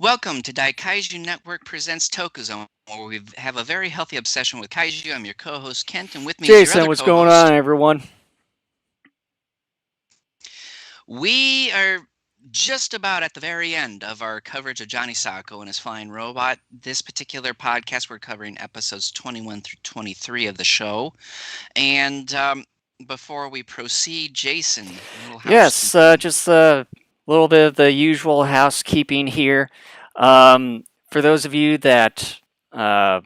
Welcome to Kaiju Network presents TokuZone, where we have a very healthy obsession with kaiju. I'm your co-host Kent, and with me is your Jason, other what's going on, co-host. everyone? We are just about at the very end of our coverage of Johnny Sacco and his flying robot. This particular podcast, we're covering episodes 21 through 23 of the show. And before we proceed, Jason, a little Yes, housekeeping. just a little bit of the usual housekeeping here. For those of you that uh,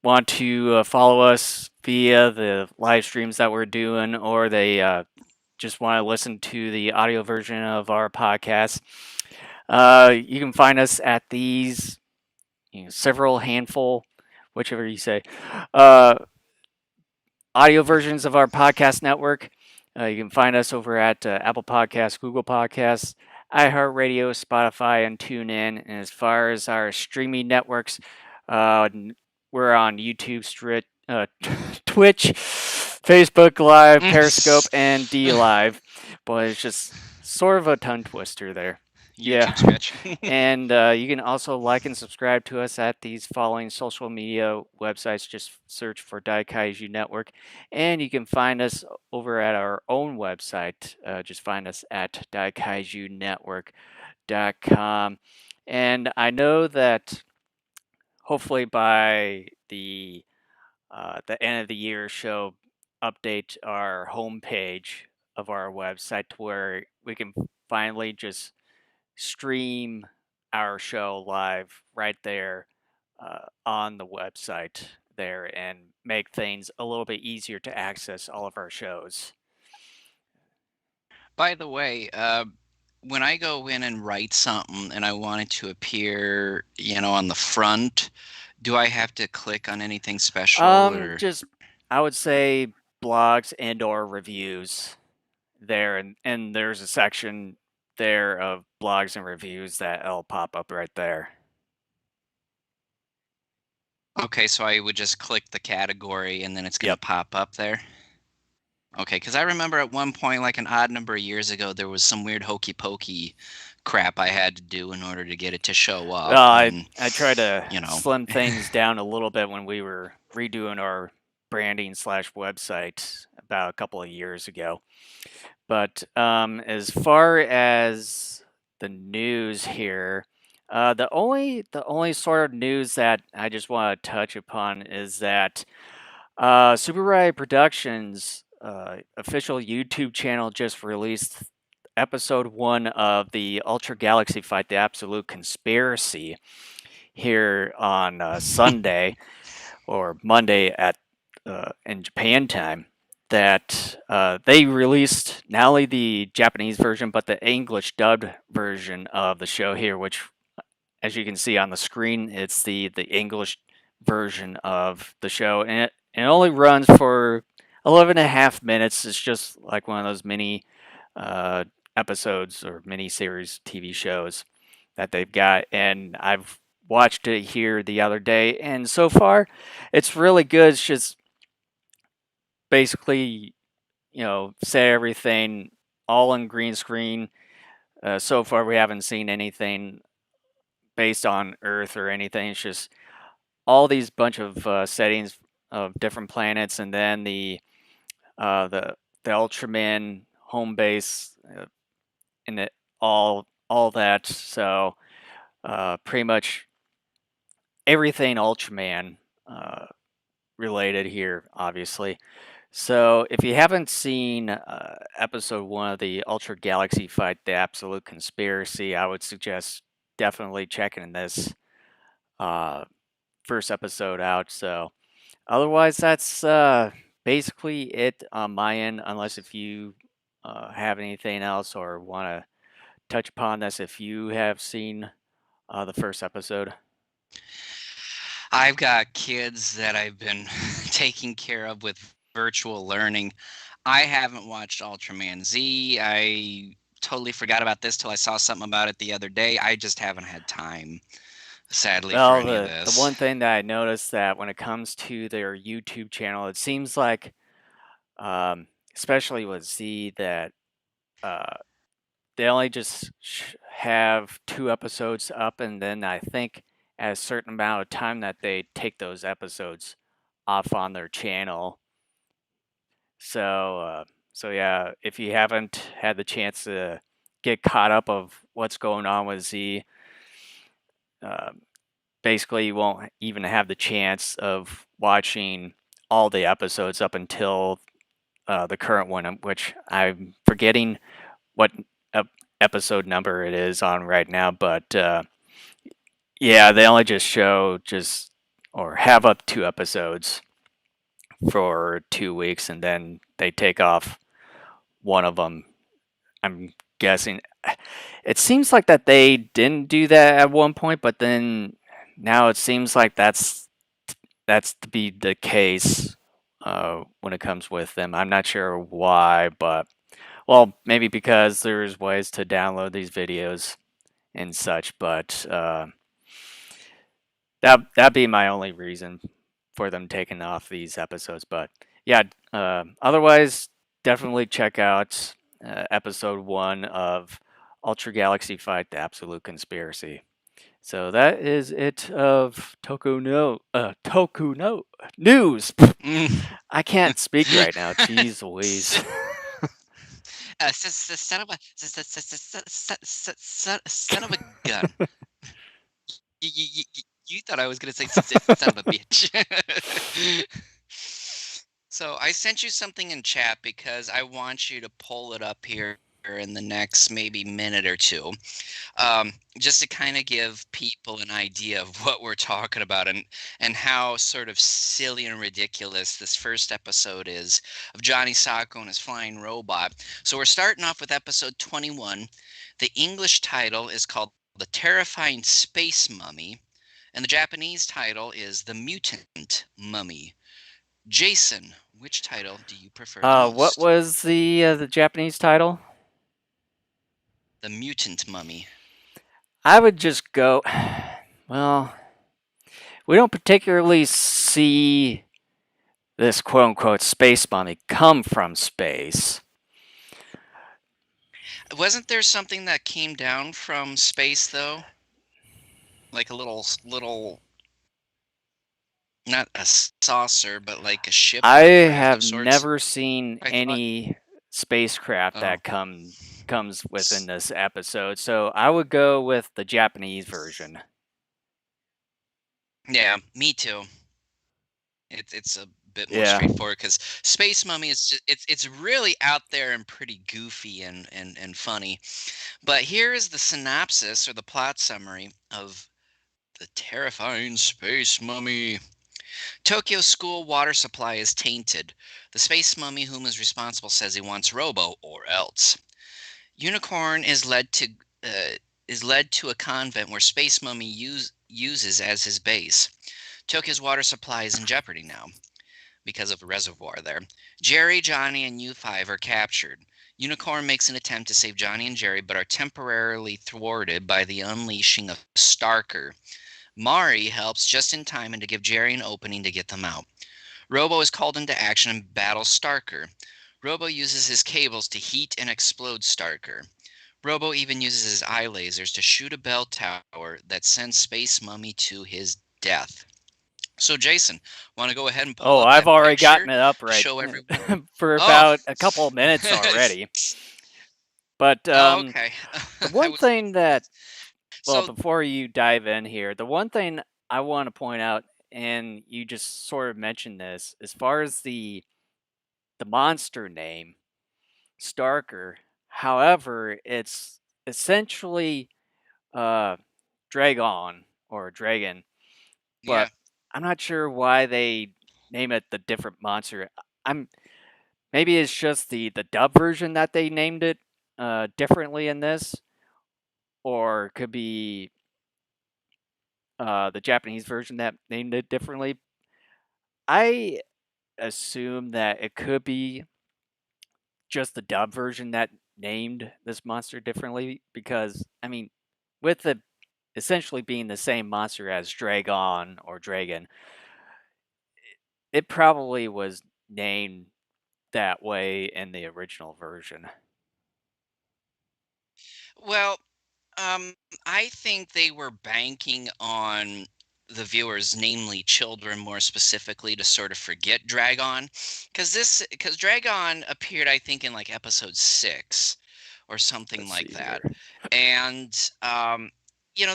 want to follow us via the live streams that we're doing, or they just want to listen to the audio version of our podcast, you can find us at these several handful, whichever you say, uh, audio versions of our podcast network. You can find us over at Apple Podcasts, Google Podcasts, iHeartRadio, Spotify, and TuneIn. And as far as our streaming networks, uh, we're on YouTube, Twitch, Facebook Live, Periscope, and D Live. But it's just sort of a tongue twister there. Yeah. YouTube stretch. And you can also like and subscribe to us at these following social media websites. Just search for Daikaiju Network. And you can find us over at our own website. Just find us at daikaijunetwork.com. And I know that hopefully by the end of the year show, update our homepage of our website to where we can finally just stream our show live right there on the website there and make things a little bit easier to access all of our shows. By the way, when I go in and write something and I want it to appear, on the front, do I have to click on anything special or? Just I would say blogs and or reviews there, and there's a section there of blogs and reviews that'll pop up right there. Okay, so I would just click the category and then it's going to Yep. pop up there? Okay, because I remember at one point, like an odd number of years ago, there was some weird hokey pokey crap I had to do in order to get it to show Well, up. And, I tried to you know, slim things down a little bit when we were redoing our branding slash website about a couple of years ago. But as far as the news here, the only sort of news that I just want to touch upon is that Super Riot Productions official YouTube channel just released episode 1 of the Ultra Galaxy Fight: The Absolute Conspiracy here on Sunday or Monday at in Japan time. That they released not only the Japanese version but the English dubbed version of the show here, which, as you can see on the screen, it's the English version of the show, and it only runs for 11 and a half minutes. It's just like one of those mini uh, episodes or mini series TV shows that they've got, and I've watched it here the other day, and so far it's really good. It's just basically, say everything all in green screen. So far we haven't seen anything based on Earth or anything. It's just all these bunch of settings of different planets, and then uh, the the Ultraman home base, and it all that. So pretty much everything Ultraman uh, related here, obviously. So if you haven't seen episode 1 of the Ultra Galaxy Fight: The Absolute Conspiracy, I would suggest definitely checking this uh, first episode out. So otherwise, that's basically it on my end, unless if you have anything else or want to touch upon this if you have seen the first episode. I've got kids that I've been taking care of with virtual learning. I haven't watched Ultraman Z. I totally forgot about this till I saw something about it the other day. I just haven't had time, sadly, for Well, any of the this. one thing that I noticed that when it comes to their YouTube channel, it seems like, especially with Z, that uh, they only just have 2 episodes up, and then I think at a certain amount of time that they take those episodes off on their channel. So yeah, if you haven't had the chance to get caught up of what's going on with Z, uh, basically you won't even have the chance of watching all the episodes up until the current one, which I'm forgetting what episode number it is on right now, but yeah, they only just show or have up 2 episodes for 2 weeks, and then they take off one of them. I'm guessing. It seems like that they didn't do that at one point, but then now it seems like that's to be the case when it comes with them. I'm not sure why, but well, maybe because there's ways to download these videos and such, but that'd be my only reason for them taking off these episodes. But yeah, otherwise, definitely check out episode 1 of Ultra Galaxy Fight: The Absolute Conspiracy. So that is it of Toku no News. I can't speak right now. Jeez Louise. Son of a son of a gun. You thought I was gonna say son of a bitch. So I sent you something in chat because I want you to pull it up here in the next maybe minute or two, just to kind of give people an idea of what we're talking about and how sort of silly and ridiculous this first episode is of Johnny Sacco and his flying robot. So we're starting off with episode 21. The English title is called The Terrifying Space Mummy, and the Japanese title is The Mutant Mummy. Jason, which title do you prefer the What most? was the Japanese title? The Mutant Mummy. I would just go. Well, we don't particularly see this quote unquote space mummy come from space. Wasn't there something that came down from space though? Like a little not a saucer, but like a ship I or a craft have of sorts, never seen I thought. any spacecraft Oh. that comes within this episode, so I would go with the Japanese version. Yeah, me too. It's a bit more Yeah. straightforward because Space Mummy is just it's really out there and pretty goofy and funny. But here is the synopsis or the plot summary of The Terrifying Space Mummy. Tokyo school water supply is tainted. The space mummy whom is responsible says he wants Robo or else. Unicorn uh, is led to a convent where space mummy uses as his base. Tokyo's water supply is in jeopardy now because of a reservoir there. Jerry, Johnny, and U5 are captured. Unicorn makes an attempt to save Johnny and Jerry, but are temporarily thwarted by the unleashing of Starker. Mari helps just in time and to give Jerry an opening to get them out. Robo is called into action and battles Starker. Robo uses his cables to heat and explode Starker. Robo even uses his eye lasers to shoot a bell tower that sends Space Mummy to his death. So, Jason, want to go ahead and pull Oh, up I've that already picture gotten it up to right show everyone? for Oh, about a couple of minutes already. But oh, okay. the I one was thing that, well, so before you dive in here, the one thing I want to point out, and you just sort of mentioned this, as far as the monster name, Starker. However, it's essentially Dragon or Dragon, yeah. but I'm not sure why they name it the different monster. I'm maybe it's just the dub version that they named it differently in this, or it could be the Japanese version that named it differently. I assume that it could be just the dub version that named this monster differently because I mean, with it essentially being the same monster as Dragon or Dragon, it probably was named that way in the original version. Well, um, I think they were banking on the viewers, namely children more specifically, to sort of forget Dragon. Because Dragon appeared, I think, in like episode 6 or something Let's like see that. here. And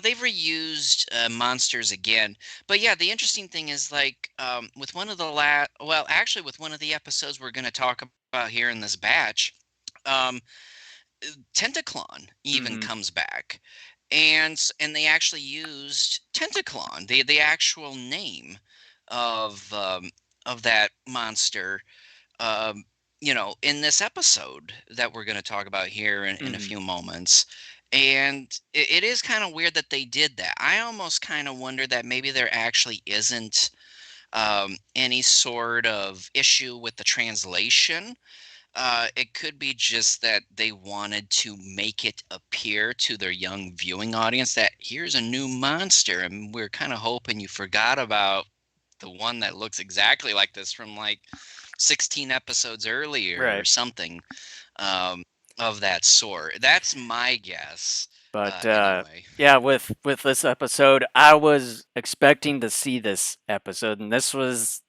they've reused monsters again. But yeah, the interesting thing is like with one of the actually with one of the episodes we're going to talk about here in this batch, um, Tentaclon even Hmm. comes back, and they actually used Tentaclon, the actual name of that monster, um, in this episode that we're going to talk about here in a Hmm. few moments. And it is kind of weird that they did that. I almost kind of wonder that maybe there actually isn't any sort of issue with the translation. It could be just that they wanted to make it appear to their young viewing audience that here's a new monster, and we're kind of hoping you forgot about the one that looks exactly like this from like 16 episodes earlier or Right. something um, of that sort. That's my guess, But anyway. yeah, with this episode, I was expecting to see this episode, and this was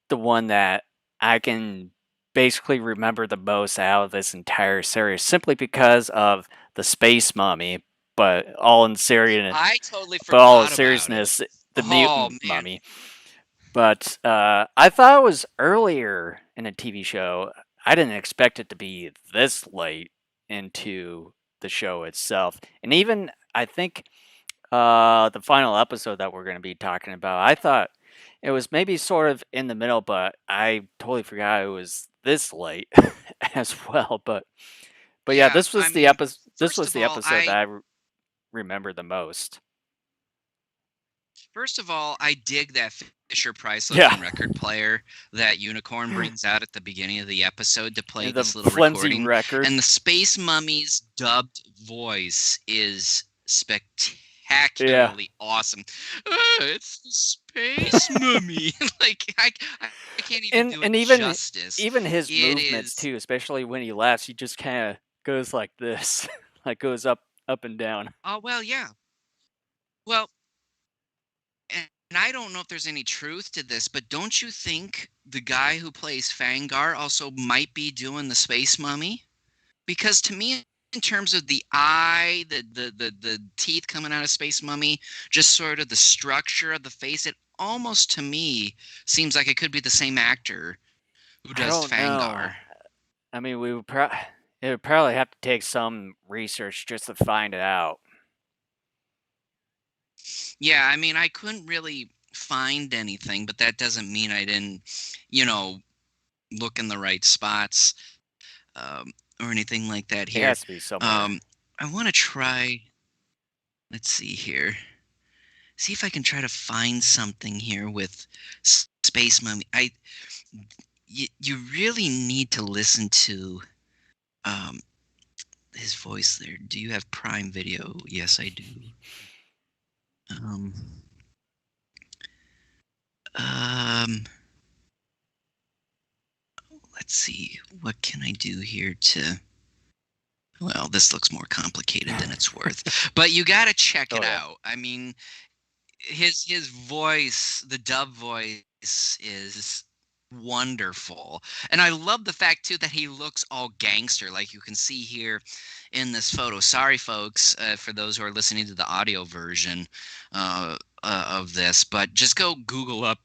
the one that I can basically remember the most out of this entire series, simply because of the space mummy. But all in serious, I totally but all in forgot about it. seriousness, the Oh mutant man. mummy. But I thought it was earlier in a TV show. I didn't expect it to be this late into the show itself. And even I think the final episode that we're going to be talking about, I thought it was maybe sort of in the middle, but I totally forgot it was this late as well. But yeah, Yeah, this I was the mean, episode. This first was of the all, episode I that remember the most. First of all, I dig that Fisher Price Yeah, looking record player that Unicorn brings out at the beginning of the episode to play and the this little flimsy recording. record. And the Space Mummy's dubbed voice is Yeah. spectacularly awesome. It's the Space Mummy. like I can't even and do it and even justice. even his It movements is too, especially when he laughs, he just kind of goes like this, like goes up and down. oh well, yeah. Well, and I don't know if there's any truth to this, but don't you think the guy who plays Fangar also might be doing the Space Mummy? Because to me, in terms of the eye, the teeth coming out of Space Mummy, just sort of the structure of the face, it almost to me seems like it could be the same actor who I does don't know. Fangar. I mean, it would probably have to take some research just to find it out. Yeah, I mean, I couldn't really find anything, but that doesn't mean I didn't, you know, look in the right spots. um, or anything like that It here. has to be somewhere. Um, I want to try. Let's see here. See if I can try to find something here with Space Mummy. You really need to listen to um, his voice there. Do you have Prime Video? Yes, I do. Um, um, let's see. What can I do here to? Well, this looks more complicated than it's worth. But you got to check Oh it yeah. out. I mean, his voice, the dub voice is wonderful. And I love the fact too that he looks all gangster like you can see here in this photo. Sorry folks, for those who are listening to the audio version of this, but just go Google up,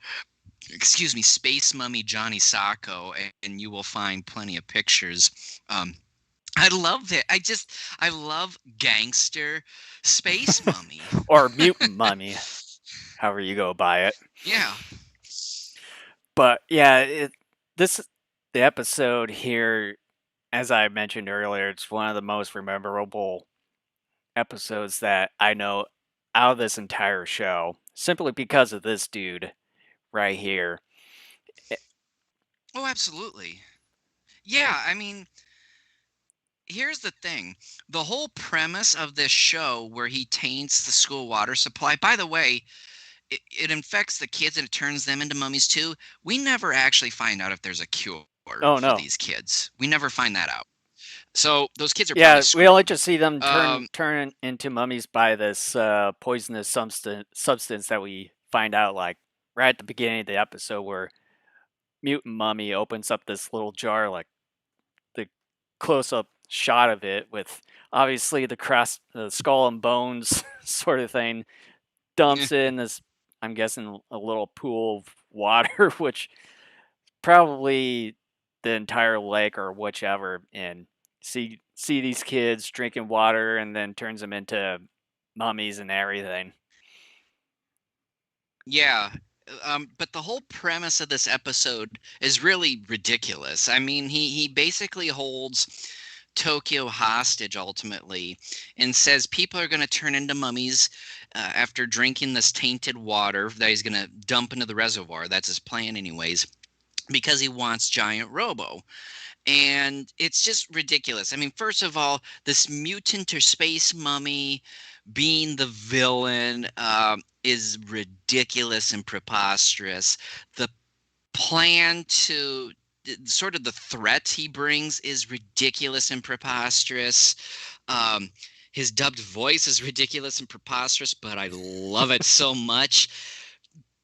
excuse me, Space Mummy Johnny Sacco, and you will find plenty of pictures. I love it. I love gangster Space Mummy. Or mutant mummy, however you go by it. Yeah. But yeah, this the episode here, as I mentioned earlier, it's one of the most memorable episodes that I know out of this entire show, simply because of this dude right here. Eh, Oh, absolutely. Yeah, I mean, here's the thing. The whole premise of this show where he taints the school water supply, by the way, it infects the kids and it turns them into mummies too. We never actually find out if there's a cure Oh for no. these kids. We never find that out. So those kids are probably Yeah, we only screwed. just see them Um, turn into mummies by this poisonous substance that we find out like right at the beginning of the episode, where mutant mummy opens up this little jar, like the close up shot of it with obviously the skull and bones sort of thing, dumps it in this, I'm guessing, a little pool of water, which probably the entire lake or whichever, and see these kids drinking water and then turns them into mummies and everything. Yeah, but the whole premise of this episode is really ridiculous. I mean, he basically holds Tokyo hostage ultimately, and says people are going to turn into mummies after drinking this tainted water that he's going to dump into the reservoir. That's his plan, anyways, because he wants Giant Robo. And it's just ridiculous. I mean, first of all, this mutant or space mummy being the villain is ridiculous and preposterous. The plan to sort of the threat he brings is ridiculous and preposterous. Um, his dubbed voice is ridiculous and preposterous, but I love it so much.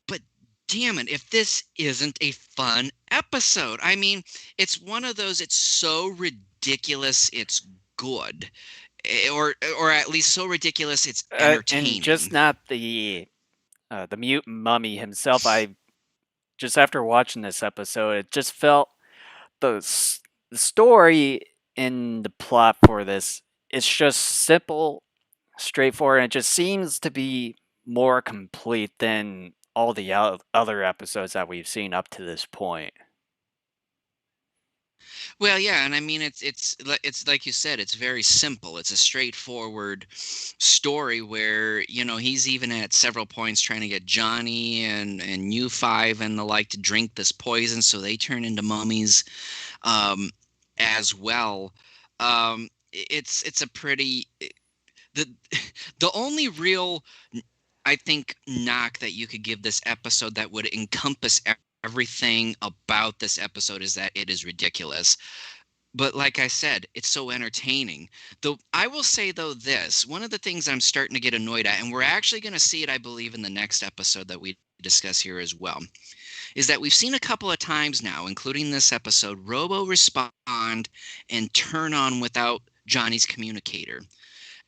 But damn it, if this isn't a fun episode. I mean, it's one of those, it's so ridiculous, it's good. Or at least so ridiculous it's And just entertaining. not the mutant mummy himself. I just after watching this episode, it just felt the story in the plot for this, it's just simple, straightforward, and it just seems to be more complete than all the other episodes that we've seen up to this point. Well, yeah, and I mean it's like you said, it's very simple. It's a straightforward story where, he's even at several points trying to get Johnny and U5 and the like to drink this poison so they turn into mummies um as well. It's a pretty the the only real I think knock that you could give this episode that would encompass everything about this episode is that it is ridiculous. But like I said, it's so entertaining. Though I will say though this, one of the things I'm starting to get annoyed at, and we're actually going to see it, I believe, in the next episode that we discuss here as well, is that we've seen a couple of times now, including this episode, Robo respond and turn on without Johnny's communicator.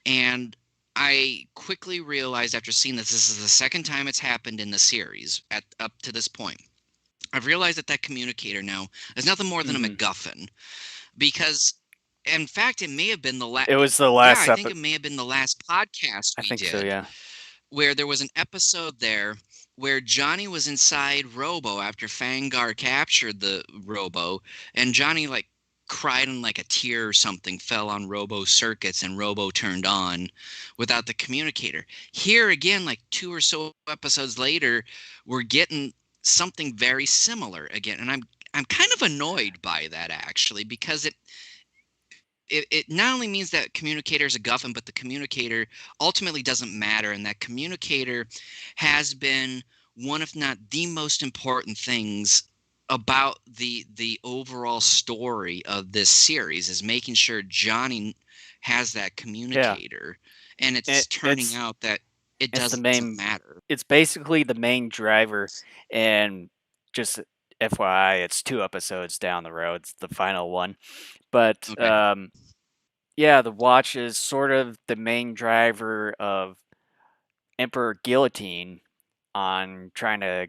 And I quickly realized after seeing this is the second time it's happened in the series at up to this point. I've realized that communicator now is nothing more than a Hmm. MacGuffin because in fact it may have been the last It was the yeah, last I think episode. it may have been the last podcast I we think so. did Yeah. where there was an episode there where Johnny was inside Robo after Fangar captured the Robo, and Johnny like cried and like a tear or something fell on Robo's circuits and Robo turned on without the communicator. Here again, like two or so episodes later, we're getting something very similar again, and I'm kind of annoyed by that actually because it not only means that communicator is a guffin, but the communicator ultimately doesn't matter, and that communicator has been one, if not the most important things about the overall story of this series is making sure Johnny has that Yeah. communicator, and It, it's turning it's out that it it's the doesn't main. matter. It's basically the main driver, and just FYI, it's 2 episodes down the road. It's the final one, but Okay, yeah, the watch is sort of the main driver of Emperor Guillotine on trying to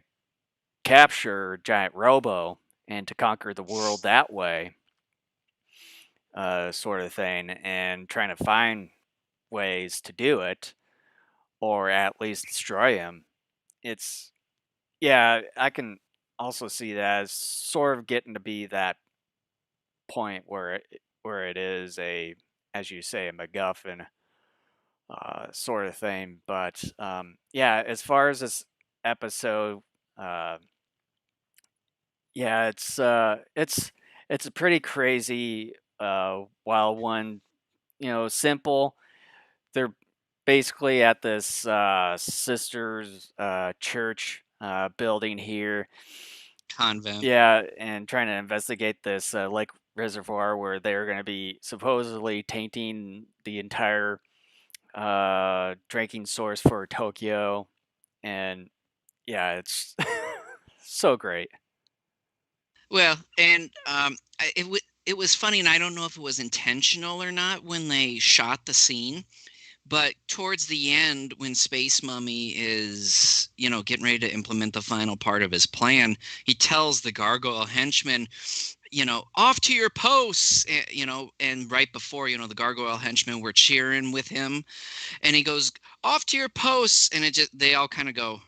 capture Giant Robo and to conquer the world that way, sort of thing, and trying to find ways to do it, or at least destroy him. It's Yeah, I can also see that as sort of getting to be that point where it is a, as you say, a MacGuffin sort of thing. But yeah, as far as this episode, uh, yeah, it's a pretty crazy, wild one. Simple. They're basically at this sisters church building here. convent. Yeah, and trying to investigate this reservoir where they're going to be supposedly tainting the entire drinking source for Tokyo, and yeah, it's so great. Well, and it was funny, and I don't know if it was intentional or not when they shot the scene. But towards the end, when Space Mummy is, getting ready to implement the final part of his plan, he tells the gargoyle henchmen, off to your posts, and right before, the gargoyle henchmen were cheering with him, and he goes, off to your posts, and they all kind of go,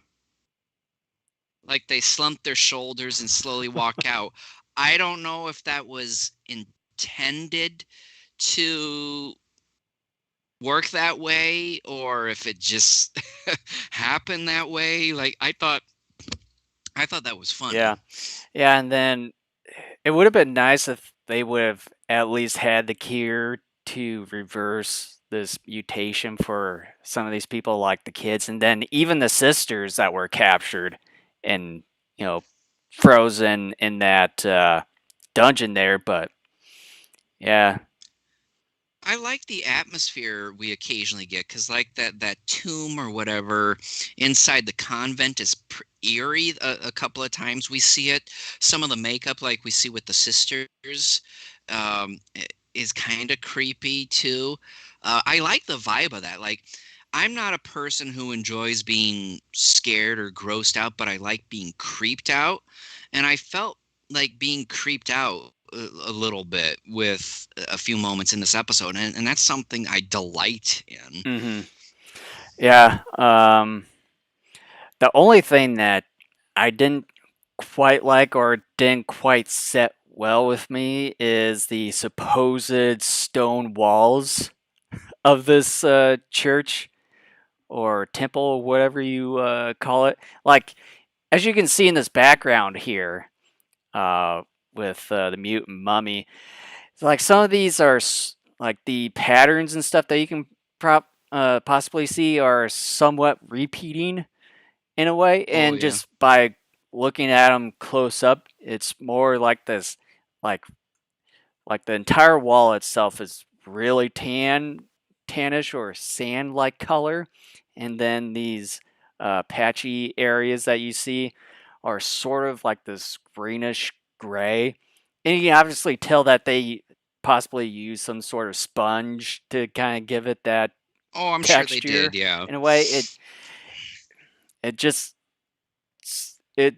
like they slump their shoulders and slowly walk out. I don't know if that was intended to work that way or if it just happened that way. Like I thought that was Yeah, funny. yeah, and then it would have been nice if they would have at least had the cure to reverse this mutation for some of these people, like the kids, and then even the sisters that were captured and you know frozen in that dungeon there. But yeah, I like the atmosphere we occasionally get because, like that tomb or whatever inside the convent is eerie. A couple of times we see it. Some of the makeup, like we see with the sisters, is kind of creepy too. I like the vibe of that. Like, I'm not a person who enjoys being scared or grossed out, but I like being creeped out, and I felt like being creeped out a little bit with a few moments in this episode, and that's something I delight in. hmm yeah. The only thing that I didn't quite like or didn't quite set well with me is the supposed stone walls of this church or temple, whatever you call it. Like, as you can see in this background here, uh, with the mutant mummy, it's like some of these are like the patterns and stuff that you can possibly see are somewhat repeating in a way, Oh and yeah. just by looking at them close up, it's more like this, like the entire wall itself is really tannish or sand-like color, and then these patchy areas that you see are sort of like this greenish gray, and you can obviously tell that they possibly use some sort of sponge to kind of give it that Oh, I'm sure they texture. did. Yeah. In a way, it just it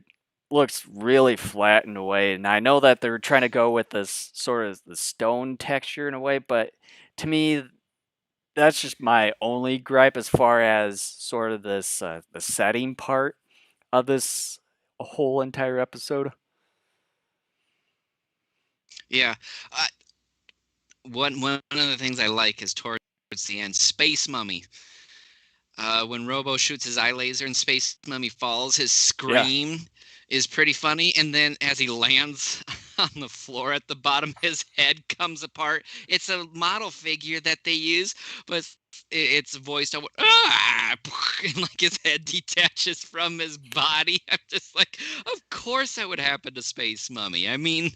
looks really flat in a way, and I know that they're trying to go with this sort of the stone texture in a way, but to me, that's just my only gripe as far as sort of this the setting part of this whole entire episode. Yeah. uh, one of the things I like is towards the end, Space Mummy. When Robo shoots his eye laser and Space Mummy falls, his Yeah. scream is pretty funny. And then as he lands on the floor at the bottom, his head comes apart. It's a model figure that they use, but it's voiced over, ah, and like his head detaches from his body. I'm just like, of course that would happen to Space Mummy. I mean,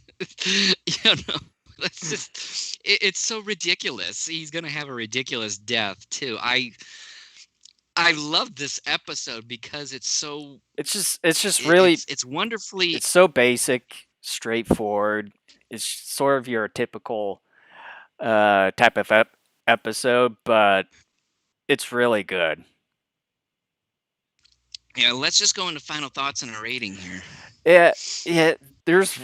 you know. That's just it's so ridiculous. He's gonna have a ridiculous death too. I love this episode because it's so It's just really it's wonderfully. it's so basic, straightforward. It's sort of your typical type of episode, but it's really good. Yeah, let's just go into final thoughts and a rating here. Yeah, yeah. There's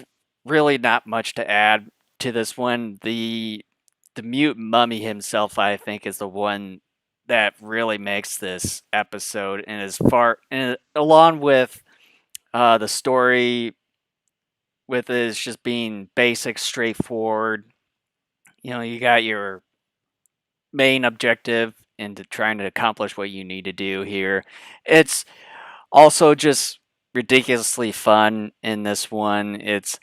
really not much to add to this one. The mute mummy himself, I think, is the one that really makes this episode, and as far and along with the story, with it just being basic, straightforward. You got your main objective into trying to accomplish what you need to do here. It's also just ridiculously fun in this one. It's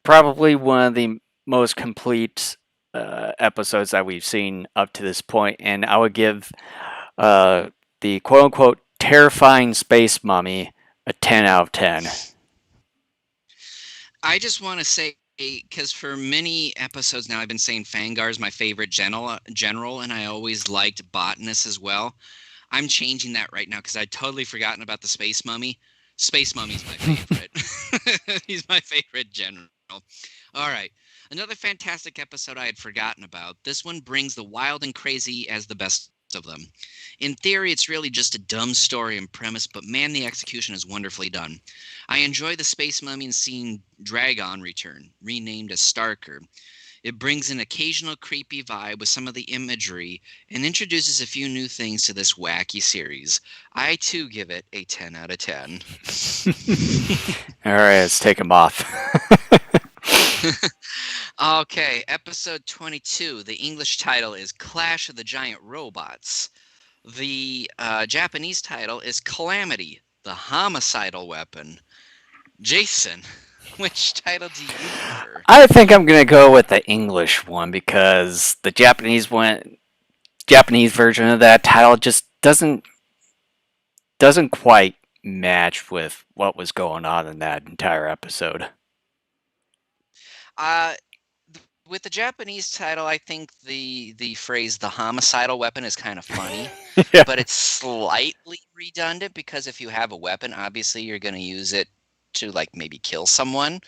probably one of the most complete episodes that we've seen up to this point, and I would give uh, the quote unquote terrifying space mummy a 10 out of 10. I just want to say because for many episodes now I've been saying Fangar is my favorite general, and I always liked Botanist as well. I'm changing that right now because I'd totally forgotten about the Space Mummy. Space Mummy's my favorite. He's my favorite general. All right. Another fantastic episode I had forgotten about. This one brings the wild and crazy as the best of them. In theory, it's really just a dumb story and premise, but man, the execution is wonderfully done. I enjoy the Space Mummy and seeing Dragon return, renamed as Starker. It brings an occasional creepy vibe with some of the imagery and introduces a few new things to this wacky series. I too give it a 10 out of 10. All right, let's take them off. Okay, episode 22. The English title is Clash of the Giant Robots. The Japanese title is Calamity, the Homicidal Weapon. Jason, which title do you prefer? I think I'm gonna go with the English one because the Japanese version of that title just doesn't quite match with what was going on in that entire episode. Uh, with the Japanese title, I think the phrase "the homicidal weapon" is kind of funny, Yeah. but it's slightly redundant because if you have a weapon, obviously you're going to use it to like maybe kill someone.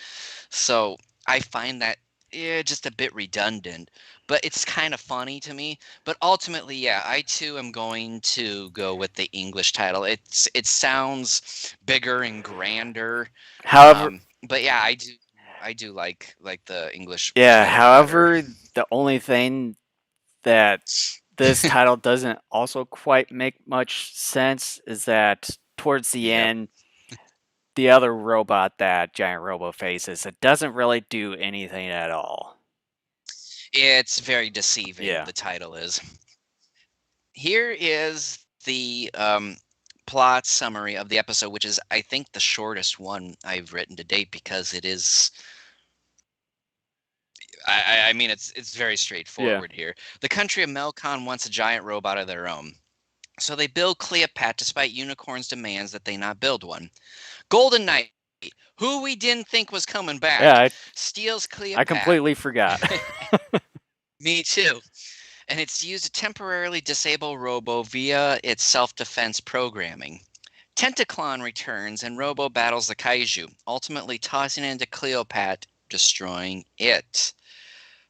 So I find that just a bit redundant, but it's kind of funny to me. But ultimately, yeah, I too am going to go with the English title. It sounds bigger and grander. However, But yeah, I do like the English yeah. title better. However, the only thing that this title doesn't also quite make much sense is that towards the Yep. end, the other robot that Giant Robo faces, it doesn't really do anything at all. It's very deceiving, Yeah. the title is. Here is the plot summary of the episode, which is, I think, the shortest one I've written to date because it is. I mean, it's very Yeah. straightforward here. The country of Melkon wants a giant robot of their own. So they build Cleopat despite Unicorn's demands that they not build one. Golden Knight, who we didn't think was coming back, Yeah, steals I Cleopat. completely forgot. Me too. And it's used to temporarily disable Robo via its self-defense programming. Tentaclon returns and Robo battles the Kaiju, ultimately tossing it into Cleopat, destroying it.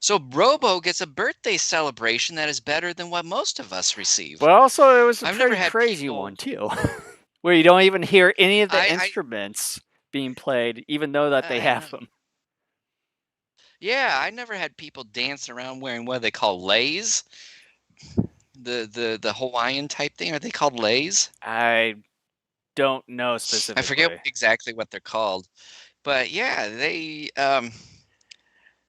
So Robo gets a birthday celebration that is better than what most of us receive. But also, it was a I've never pretty had crazy people. one too, where you don't even hear any of the I instruments being played, even though that they I know. have them. Yeah, I never had people dance around wearing what they call leis, the Hawaiian type thing. Are they called leis? I don't know I forget specifically. exactly what they're called, but yeah, they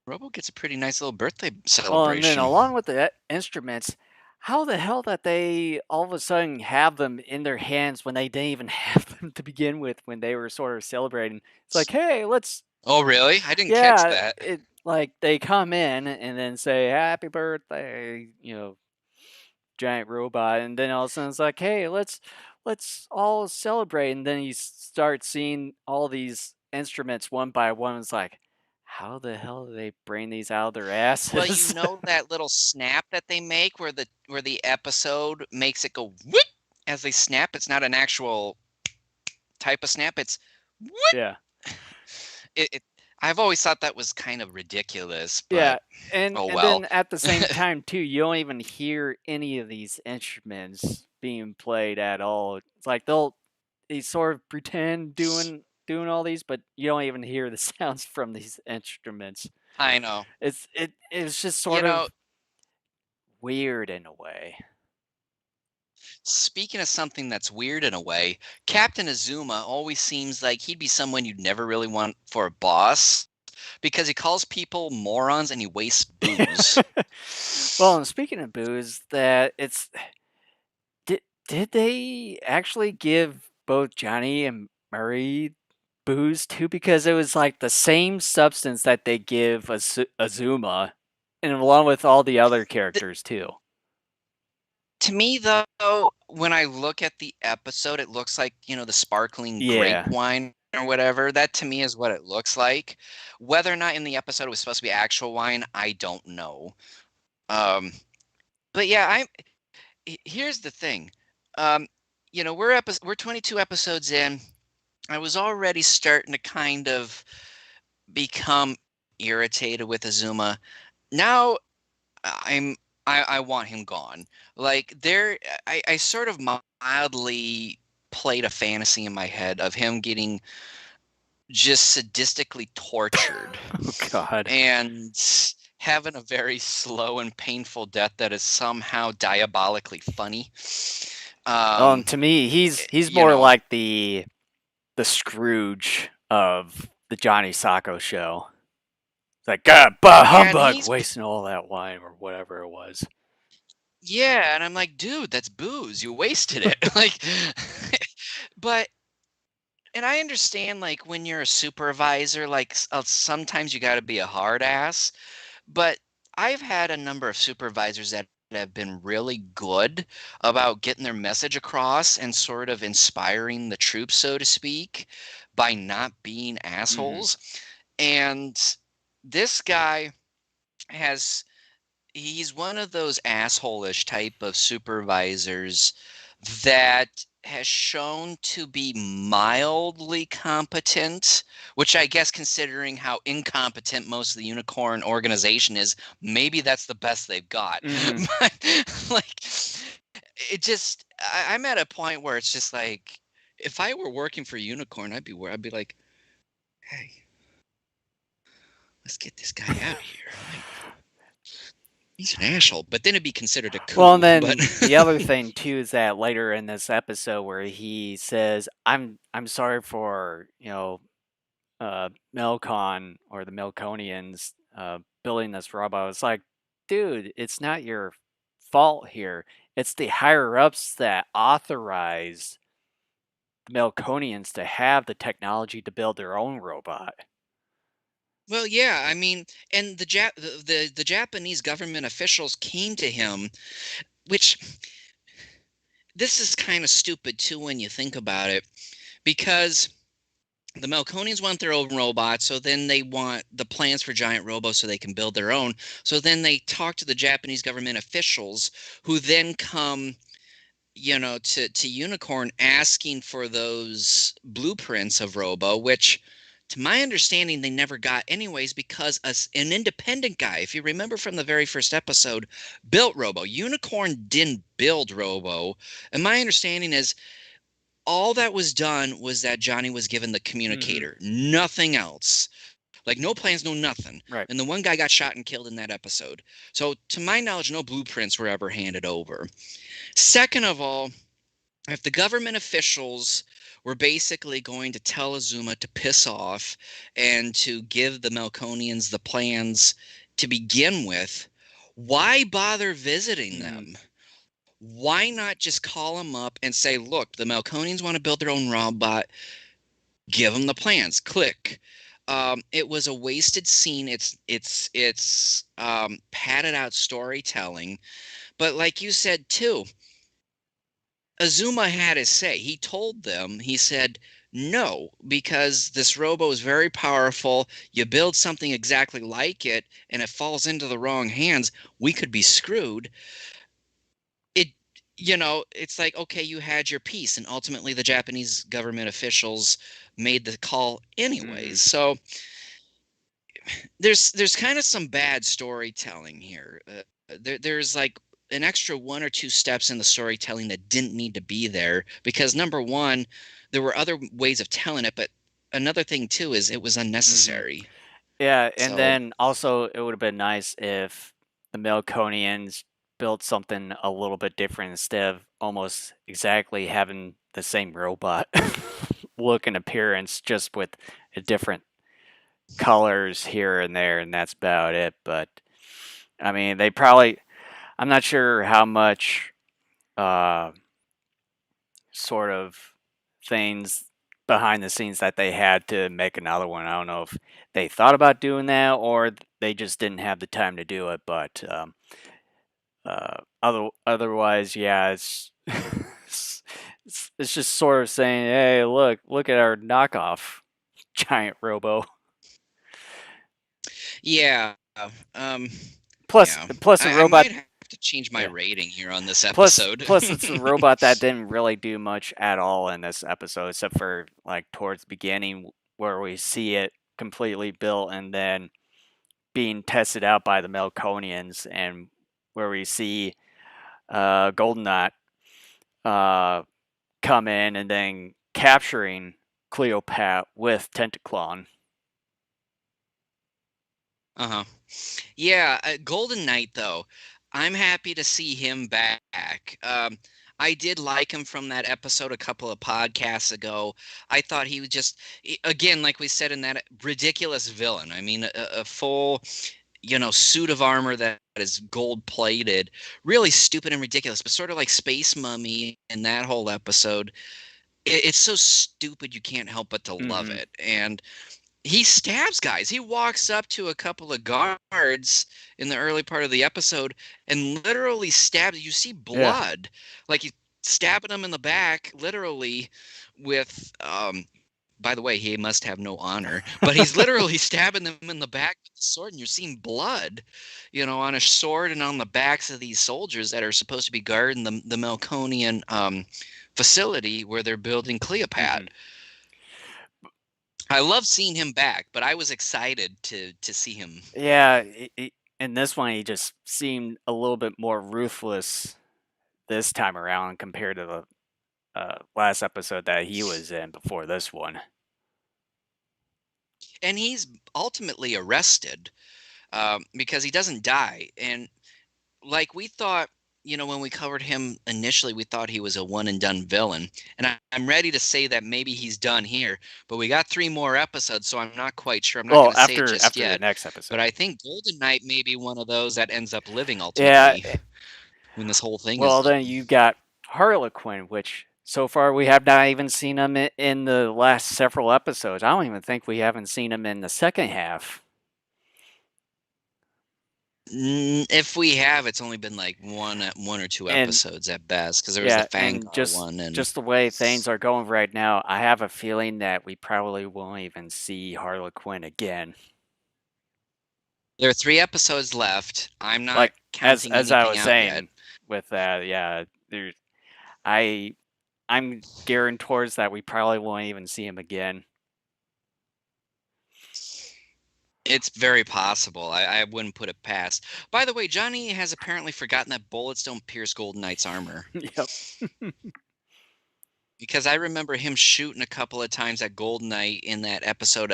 Robo gets a pretty nice little birthday Well, and then celebration. along with the instruments, how the hell that they all of a sudden have them in their hands when they didn't even have them to begin with when they were sort of celebrating? It's like, hey, let's Oh, really? I didn't catch yeah, that. it like they come in and then say happy birthday, giant robot, and then all of a sudden it's like, hey, let's all celebrate, and then you start seeing all these instruments one by one. It's like, how the hell do they bring these out of their Well, asses? that little snap that they make where the episode makes it go whoop as they snap. It's not an actual type of snap. It's whoop. Yeah. It I've always thought that was kind of ridiculous, Yeah, but and oh and well. then at the same time too, you don't even hear any of these instruments being played at all. It's like they sort of pretend doing all these, but you don't even hear the sounds from these instruments. I know. It's just You sort know, of weird in a way. speaking of something that's weird in a way, Captain Azuma always seems like he'd be someone you'd never really want for a boss because he calls people morons and he wastes booze. Well, and speaking of booze, that it's did they actually give both Johnny and Murray booze too? Because it was like the same substance that they give Azuma, and along with all the other Th- characters too. to me, though, when I look at the episode, it looks like, the sparkling Yeah, grape wine or whatever. That to me is what it looks like. Whether or not in the episode it was supposed to be actual wine, I don't know. Um, but yeah, here's the thing. Um, we're 22 episodes in. I was already starting to kind of become irritated with Azuma. Now I'm I want him gone. Like I sort of mildly played a fantasy in my head of him getting just sadistically tortured Oh God. and having a very slow and painful death that is somehow diabolically funny. Um, To me, he's you more know, like the Scrooge of the Johnny Sacco show. It's like, God, bah yeah, and humbug, he's wasting all that wine or whatever it was. yeah, and I'm like, dude, that's booze. You wasted it. Like, but and I understand like when you're a supervisor, like sometimes you got to be a hard ass. But I've had a number of supervisors that have been really good about getting their message across and sort of inspiring the troops, so to speak, by not being Mm-hmm. assholes. And this guy has he's one of those assholish type of supervisors that has shown to be mildly competent, which I guess considering how incompetent most of the unicorn organization is, maybe that's the best they've got. Mm-hmm. But like I'm at a point where it's just like if I were working for Unicorn, I'd be like, hey, let's get this guy out of here. Like, he's an asshole, but then it'd be considered a Well, and coup. But then the other thing too is that later in this episode where he says, I'm sorry for, Melkon or the Melkonians building this robot." It's like, dude, it's not your fault here. It's the higher ups that authorize the Melkonians to have the technology to build their own robot. well, yeah, I mean, and the Japanese government officials came to him, which this is kind of stupid too when you think about it, because the Melkonians want their own robots, so then they want the plans for giant robots so they can build their own. So then they talk to the Japanese government officials, who then come, to Unicorn asking for those blueprints of Robo, which, to my understanding, they never got anyways because an independent guy, if you remember from the very first episode, built Robo. Unicorn didn't build Robo, and my understanding is all that was done was that Johnny was given the Mm-hmm. communicator, nothing else. Like no plans, no nothing. Right. And the one guy got shot and killed in that episode. So, to my knowledge, no blueprints were ever handed over. Second of all, if the government officials were basically going to tell Azuma to piss off and to give the Melkonians the plans to begin with, why bother visiting Mm-hmm. them? Why not just call them up and say, look, the Melkonians want to build their own robot, give them the plans, click. It was a wasted scene. It's padded out storytelling, but like you said too, Azuma had his say. He told them, he said, no, because this robo is very powerful. You build something exactly like it, and it falls into the wrong hands, we could be screwed. It, it's like, okay, you had your piece, and ultimately the Japanese government officials made the call Mm-hmm. anyways. So there's kind of some bad storytelling here. There's like an extra one or two steps in the storytelling that didn't need to be there because number one, there were other ways of telling it, but another thing too is it was Mm-hmm. unnecessary. Yeah, and So then also it would have been nice if the Melkonians built something a little bit different instead of almost exactly having the same robot look and appearance, just with a different colors here and there, and that's about it. But I mean, they probably, I'm not sure how much uh, sort of things behind the scenes that they had to make another one. I don't know if they thought about doing that or they just didn't have the time to do it. But otherwise, yeah, it's, it's just sort of saying, hey, look at our knockoff giant robo. Yeah. Um, Plus, yeah. plus the I robot. might have to change my Yeah. rating here on this Plus, episode. plus it's a robot that didn't really do much at all in this episode, except for like towards the beginning where we see it completely built and then being tested out by the Melkonians, and where we see Golden Knot come in and then capturing Cleopat with Tentaclon. Uh-huh. Yeah, Golden Knight though. I'm happy to see him back. I did like him from that episode a couple of podcasts ago. I thought he was just, again, like we said in that ridiculous villain. I mean, a full, suit of armor that is gold plated, really stupid and ridiculous, but sort of like Space Mummy in that whole episode. It's so stupid you can't help but to love Mm-hmm. it. And he stabs guys. He walks up to a couple of guards in the early part of the episode and literally stabs. You see Yeah. blood, like he's stabbing them in the back, literally with. By the way, he must have no honor, but he's literally stabbing them in the back with the sword, and you're seeing blood, on a sword and on the backs of these soldiers that are supposed to be guarding the Melkonian facility where they're building Cleopat. Mm-hmm. I love seeing him back, but I was excited to see him. Yeah, in this one, he just seemed a little bit more ruthless this time around compared to the last episode that he was in before this one. And he's ultimately arrested because he doesn't die. And like we thought, when we covered him initially, we thought he was a one and done villain. And I'm ready to say that maybe he's done here, but we got 3 more episodes, so I'm not quite sure. I'm not Well, going to say it just after the yet, next but episode. I think Golden Knight may be one of those that ends up living Yeah. ultimately when this whole thing is Well, done. then you got Harlequin, which so far we have not even seen him in the last several episodes. I don't even think we haven't seen him in the second half. If we have, it's only been like one or two And episodes at best, because there was the yeah, and Fangor one, and just the way things are going right now, I have a feeling that we probably won't even see Harlequin again. there are 3 episodes left. I'm not Like counting as I anything was out yet. saying with that, yeah, there's I I'm gearing towards that we probably won't even see him again. It's very possible. I wouldn't put it past. By the way, Johnny has apparently forgotten that bullets don't pierce Golden Knight's armor. Yep. Because I remember him shooting a couple of times at Golden Knight in that episode,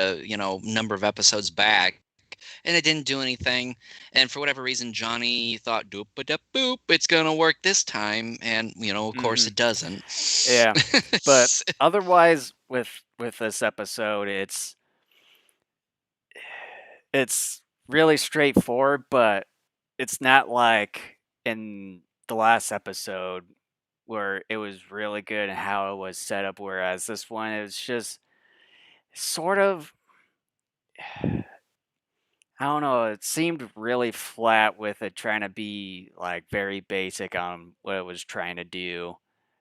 number of episodes back, and it didn't do anything. And for whatever reason, Johnny thought, doop a doop boop, it's gonna work this time, and of course, Hmm. it doesn't. Yeah. But otherwise with this episode, it's really straightforward, but it's not like in the last episode where it was really good and how it was set up, whereas this one it was just sort of I don't know, it seemed really flat with it trying to be like very basic on what it was trying to do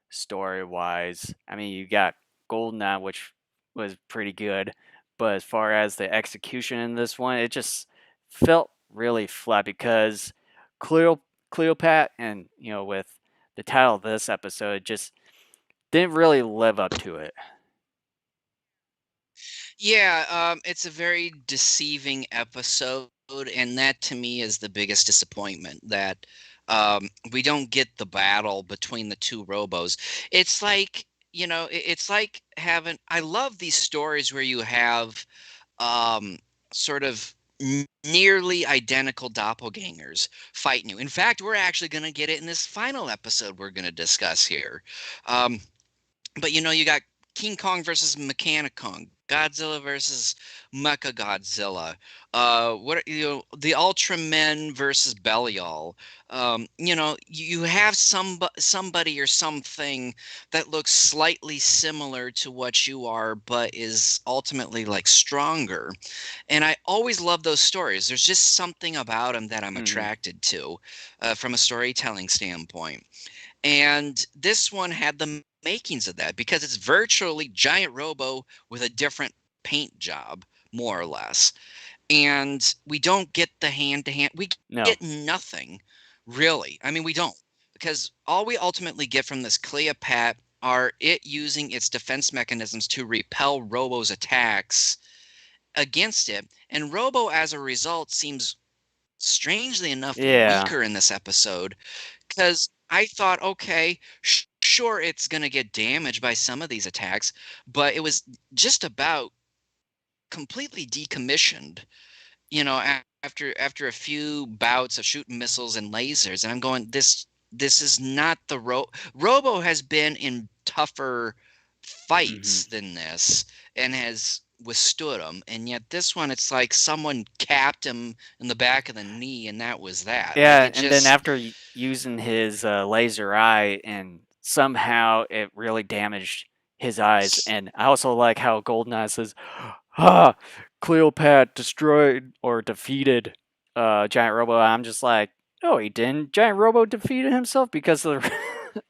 story wise. I mean, you got Goldeneye, which was pretty good, but as far as the execution in this one, it just felt really flat because Cleo Cleopat and with the title of this episode, it just didn't really live up to it. Yeah, it's a very deceiving episode, and that to me is the biggest disappointment that we don't get the battle between the two robos. It's like, it's like having. I love these stories where you have sort of nearly identical doppelgangers fighting you. In fact, we're actually going to get it in this final episode we're going to discuss here. Um, but you got King Kong versus Mechanic Kong, Godzilla versus Mecha Godzilla. What the Ultramen versus Belial. You have somebody or something that looks slightly similar to what you are, but is ultimately like stronger. And I always love those stories. There's just something about them that I'm Hmm. attracted to, from a storytelling standpoint. And this one had the makings of that because it's virtually Giant Robo with a different paint job, more or less. And we don't get the hand-to-hand. We No. get nothing, really. I mean, we don't. Because all we ultimately get from this Cleopat are it using its defense mechanisms to repel Robo's attacks against it. And Robo, as a result, seems strangely enough Yeah. weaker in this episode because I thought, okay, sure, it's going to get damaged by some of these attacks, but it was just about completely decommissioned, after a few bouts of shooting missiles and lasers, and I'm going, this is not the Robo has been in tougher Hmm. fights than this and has withstood them, and yet this one, it's like someone capped him in the back of the knee, and that was that. Like Yeah, it and then just, after using his laser eye, and somehow it really damaged his eyes. And I also like how Goldeneye says, "Ah, Cleopat destroyed or defeated Giant Robo." I'm just like, no, he didn't. Giant Robo defeated himself because of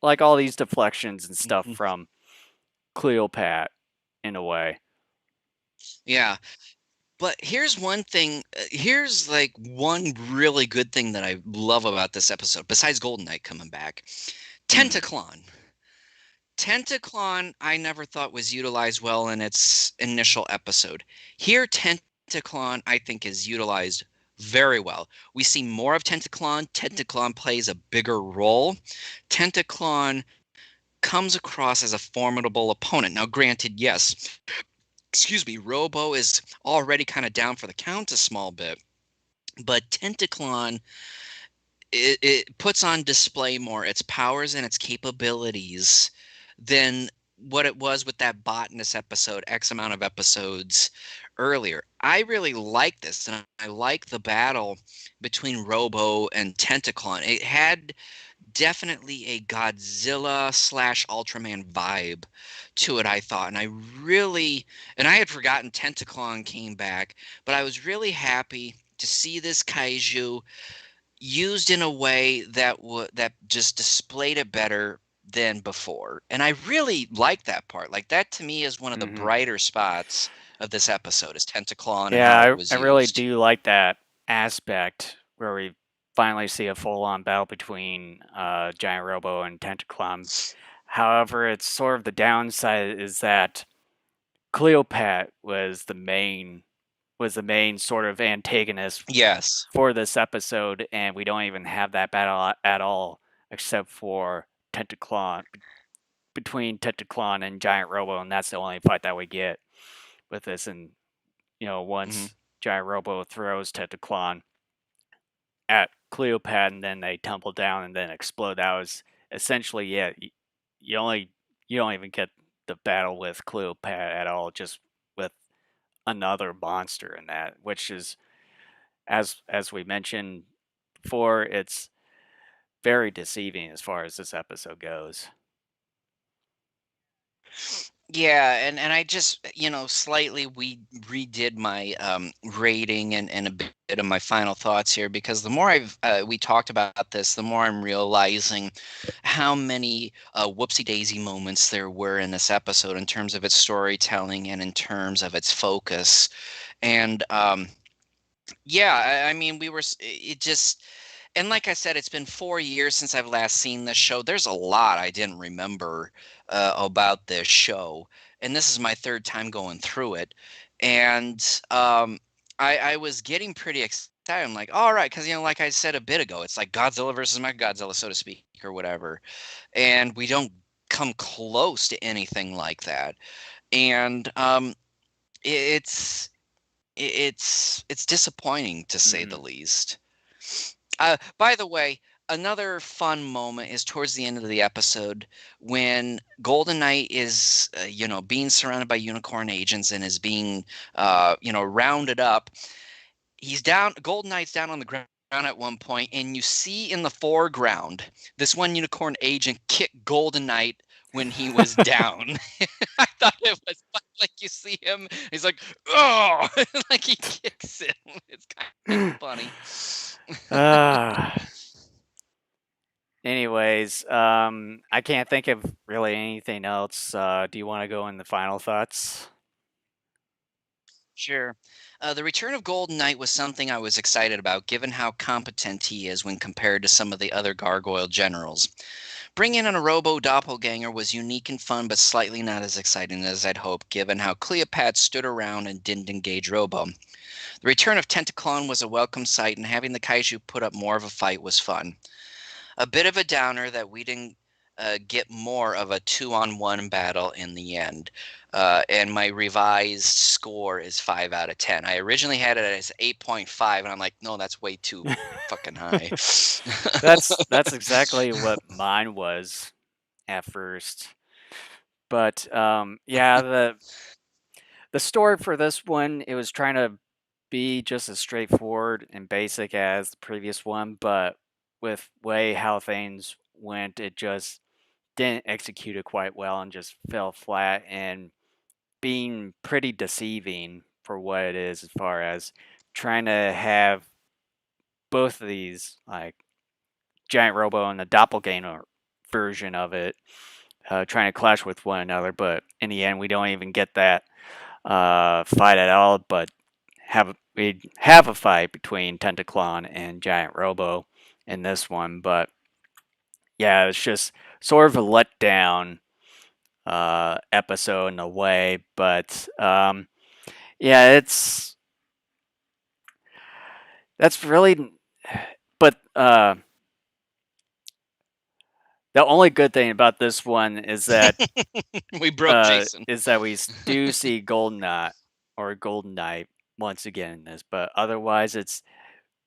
like all these deflections and stuff Mhm. from Cleopat in a way. Yeah. But here's one thing. Here's like one really good thing that I love about this episode, besides Golden Knight coming back. Mm, Tentaclon. Tentaclon, I never thought was utilized well in its initial episode. Here, Tentaclon, I think, is utilized very well. We see more of Tentaclon. Tentaclon plays a bigger role. Tentaclon comes across as a formidable opponent. Now, granted, yes, excuse me, Robo is already kind of down for the count a small bit, but Tentaclon, it puts on display more its powers and its capabilities than what it was with that botanist episode X amount of episodes earlier. I really like this, and I like the battle between Robo and Tentaclon. It had definitely a Godzilla slash Ultraman vibe to it, I thought. And I had forgotten Tentaclon came back, but I was really happy to see this kaiju used in a way that just displayed it better than before. And I really like that part. Like that to me is one of the hmm brighter spots of this episode is Tentaclon and how it Yeah, was I really used. do like that aspect where we finally see a full-on battle between Giant Robo and Tentaclon. However, it's sort of the downside is that Cleopat was the main sort of antagonist Yes. for this episode, and we don't even have that battle at all, except for Tentaclon between Tentaclon and Giant Robo, and that's the only fight that we get with this. And Hmm. once Giant Robo throws Tentaclon at Cleopat, and then they tumble down and then explode. That was essentially it. You only you don't even get the battle with Cleopat at all, just with another monster in that, which is as we mentioned before, it's very deceiving as far as this episode goes. Yeah, and I just, slightly we redid my rating and a bit of my final thoughts here because the more we talked about this, the more I'm realizing how many whoopsie daisy moments there were in this episode in terms of its storytelling and in terms of its focus. And yeah, I mean, it just, and like I said, it's been 4 years since I've last seen this show. There's a lot I didn't remember about this show, and this is my third time going through it. And I was getting pretty excited. I'm like, all right, because like I said a bit ago, it's like Godzilla versus Mechagodzilla, so to speak, or whatever. And we don't come close to anything like that. And it's it's disappointing to say Hmm. the least. By the way, another fun moment is towards the end of the episode when Golden Knight is, being surrounded by unicorn agents and is being, rounded up. He's down. Golden Knight's down on the ground at one point, and you see in the foreground this one unicorn agent kick Golden Knight when he was down. I thought it was like you see him. He's like, oh, like he kicks him. It's kind of funny. Ah. Anyways, I can't think of really anything else. Do you want to go in the final thoughts? Sure. The return of Golden Knight was something I was excited about, given how competent he is when compared to some of the other Gargoyle generals. Bringing in a Robo doppelganger was unique and fun, but slightly not as exciting as I'd hoped, given how Cleopat stood around and didn't engage Robo. The return of Tentaclone was a welcome sight, and having the Kaiju put up more of a fight was fun. A bit of a downer that we didn't get more of a 2-on-1 battle in the end. And my revised score is 5 out of 10. I originally had it as 8.5, and I'm like, no, that's way too fucking high. That's exactly what mine was at first. But yeah, the story for this one, it was trying to be just as straightforward and basic as the previous one, but with way how things went, it just didn't execute it quite well and just fell flat and being pretty deceiving for what it is as far as trying to have both of these like giant robo and the doppelganger version of it trying to clash with one another, but in the end we don't even get that fight at all, but we have a fight between Tentaclon and Giant Robo in this one, but yeah, it's just sort of a letdown episode in a way, but yeah, that's really, but the only good thing about this one We broke Jason. is that we do see Golden Knight or Golden Knight once again in this, but otherwise it's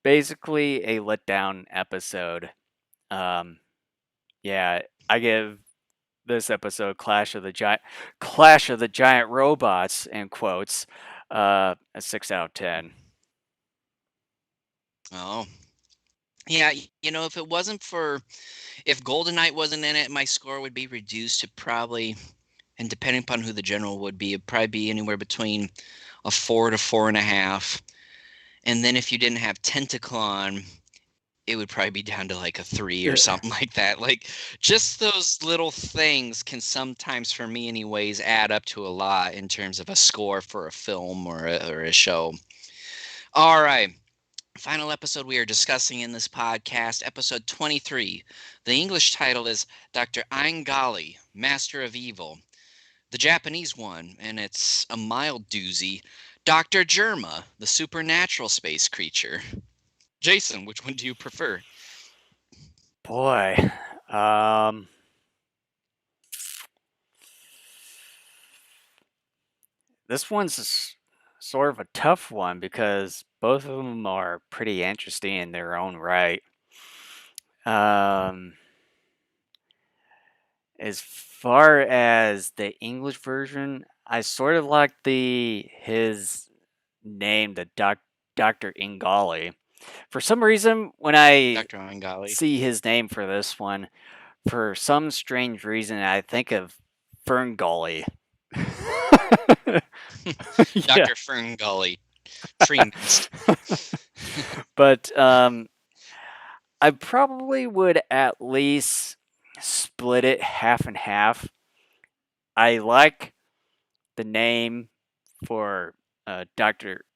basically a letdown episode. Yeah, I give this episode Clash of the Giant Robots in quotes a 6 out of 10. Oh. Yeah, if it wasn't for if Golden Knight wasn't in it, my score would be reduced to probably, and depending upon who the general would be, it'd probably be anywhere between a 4 to 4.5. And then if you didn't have Tentaclon, it would probably be down to like a 3 or something like that. Like, just those little things can sometimes, for me anyways, add up to a lot in terms of a score for a film or a show. All right. Final episode we are discussing in this podcast, episode 23. The English title is Dr. Aingali, Master of Evil. The Japanese one, and it's a mild doozy, Dr. Germa, the supernatural space creature. Jason, which one do you prefer? Boy, this one's sort of a tough one because both of them are pretty interesting in their own right. As far as the English version, I sort of like his name, Dr. Ingali. For some reason, when I Dr. Aingali. see his name for this one, for some strange reason, I think of Ferngully. Yeah. Dr. Ferngully. Freemast. But I probably would at least split it half and half. I like the name for Dr.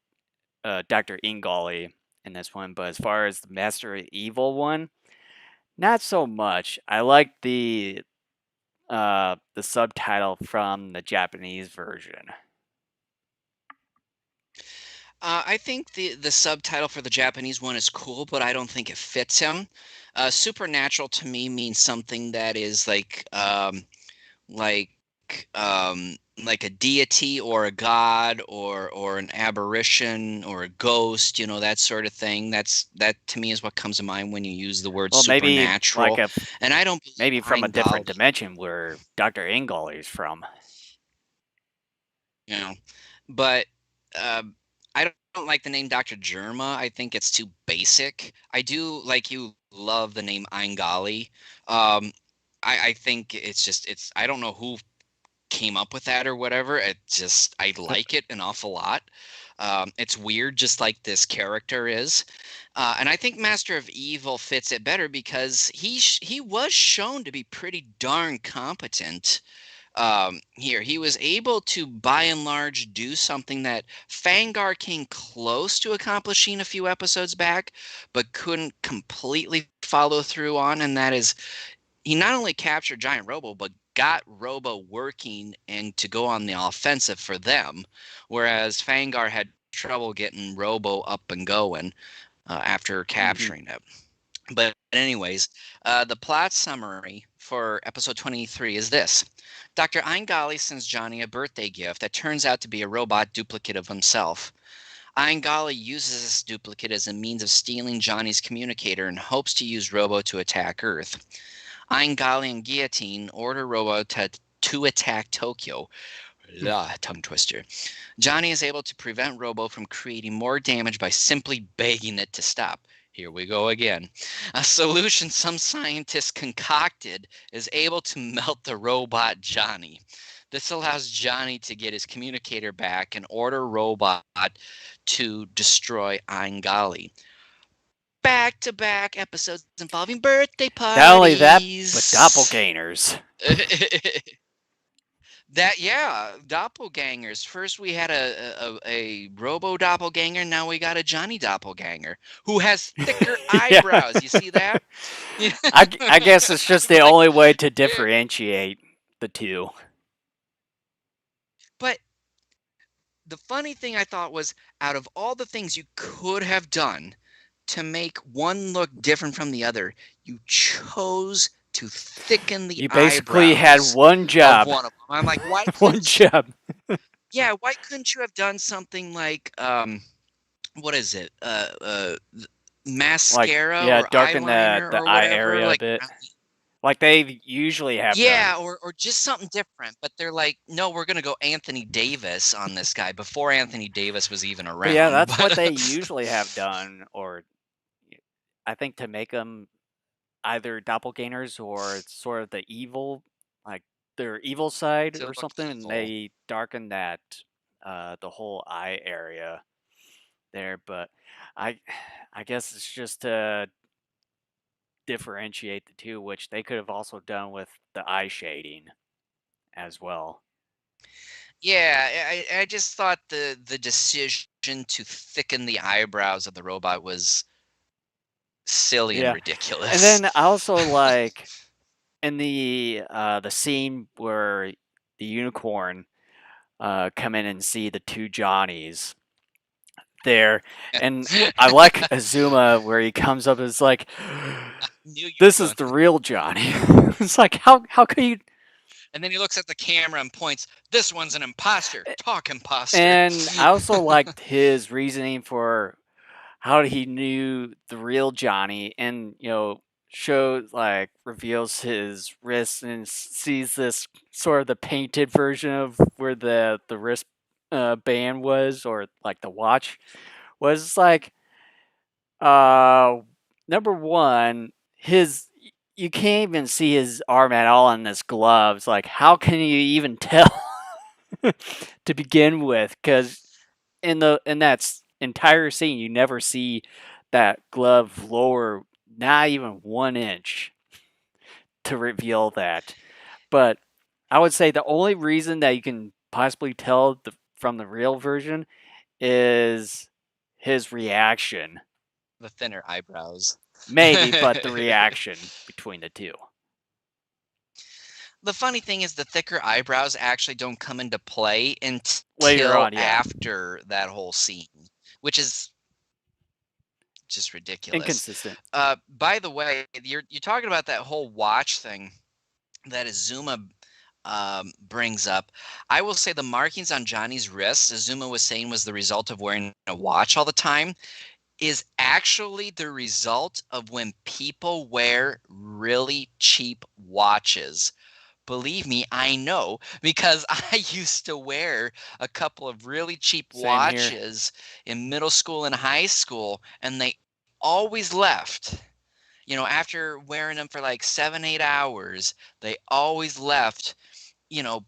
Ingali in this one, but as far as the Master of Evil one, not so much. I like the subtitle from the Japanese version. I think the subtitle for the Japanese one is cool, but I don't think it fits him. Supernatural to me means something that is like like a deity or a god or an aberration or a ghost, that sort of thing. That to me is what comes to mind when you use the word Well, maybe supernatural. And I don't believe maybe from a different Heimdall, dimension where Dr. Ingali is from. you know. But I don't like the name Dr. Germa. I think it's too basic. I do, like you, love the name Aingali. Um, I think it's I don't know who came up with that or whatever. I like it an awful lot. It's weird, just like this character is. And I think Master of Evil fits it better because he was shown to be pretty darn competent Here. He was able to, by and large, do something that Fangar came close to accomplishing a few episodes back, but couldn't completely follow through on, and that is he not only captured Giant Robo, but got Robo working and to go on the offensive for them, whereas Fangar had trouble getting Robo up and going after Mm-hmm. capturing it. But anyways, the plot summary for episode 23 is this. Dr. Eingali sends Johnny a birthday gift that turns out to be a robot duplicate of himself. Eingali uses this duplicate as a means of stealing Johnny's communicator and hopes to use Robo to attack Earth. Eingali and Guillotine order Robo to attack Tokyo. Tongue twister. Johnny is able to prevent Robo from creating more damage by simply begging it to stop. Here we go again. A solution some scientists concocted is able to melt the robot Johnny. This allows Johnny to get his communicator back and order Robot to destroy Eingali. Back-to-back episodes involving birthday Not only that, but parties. doppelgangers. Doppelgangers. First we had a Robo doppelganger. Now we got a Johnny doppelganger who has thicker Yeah. eyebrows. You see that? I guess it's just the Like, only way to differentiate the two. but the funny thing I thought was, out of all the things you could have done to make one look different from the other, you chose to thicken the You basically had eyebrows one of job. one of them. I'm like, why One couldn't you? job. Yeah, why couldn't you have done something like what is it? Like, Mascara yeah, or darken eyeliner the or eye whatever, area a like bit. Like they usually have done. yeah, or just something different. But they're like, no, we're gonna go Anthony Davis on this guy before Anthony Davis was even But yeah, around. that's what they usually have done, or I think to make them either doppelgangers or sort of the evil, like their evil side To or look something, and evil. they darken that the whole eye area there. But I I guess it's just to differentiate the two, which they could have also done with the eye shading as well. Yeah, I just thought the decision to thicken the eyebrows of the robot was silly and Yeah, and ridiculous. then I also like in the scene where the unicorn come in and see the two Johnnies there, and I like Azuma where he comes up and is like, Knew you "This were is going the to. real Johnny." It's like how could you? And then he looks at the camera and points, "This one's an imposter. Talk, imposter." And I also liked his reasoning for how he knew the real Johnny, and shows like reveals his wrist and sees this sort of the painted version of where the wrist band was, or like the watch was. Like uh number one, his you can't even see his arm at all in his gloves. Like, how can you even tell to begin with? Because in that entire scene, you never see that glove lower, not even 1 inch, to reveal that. But I would say the only reason that you can possibly tell from the real version is his reaction. The thinner eyebrows. Maybe, but the reaction between the two. The funny thing is the thicker eyebrows actually don't come into play Later until on, yeah. after that whole scene, which is just ridiculous. Inconsistent. By the way, you're talking about that whole watch thing that Azuma brings up. I will say the markings on Johnny's wrists, Azuma was saying, was the result of wearing a watch all the time, is actually the result of when people wear really cheap watches. Believe me, I know, because I used to wear a couple of really cheap Same here. watches in middle school and high school, and they always left. After wearing them for like 7, 8 hours, they always left,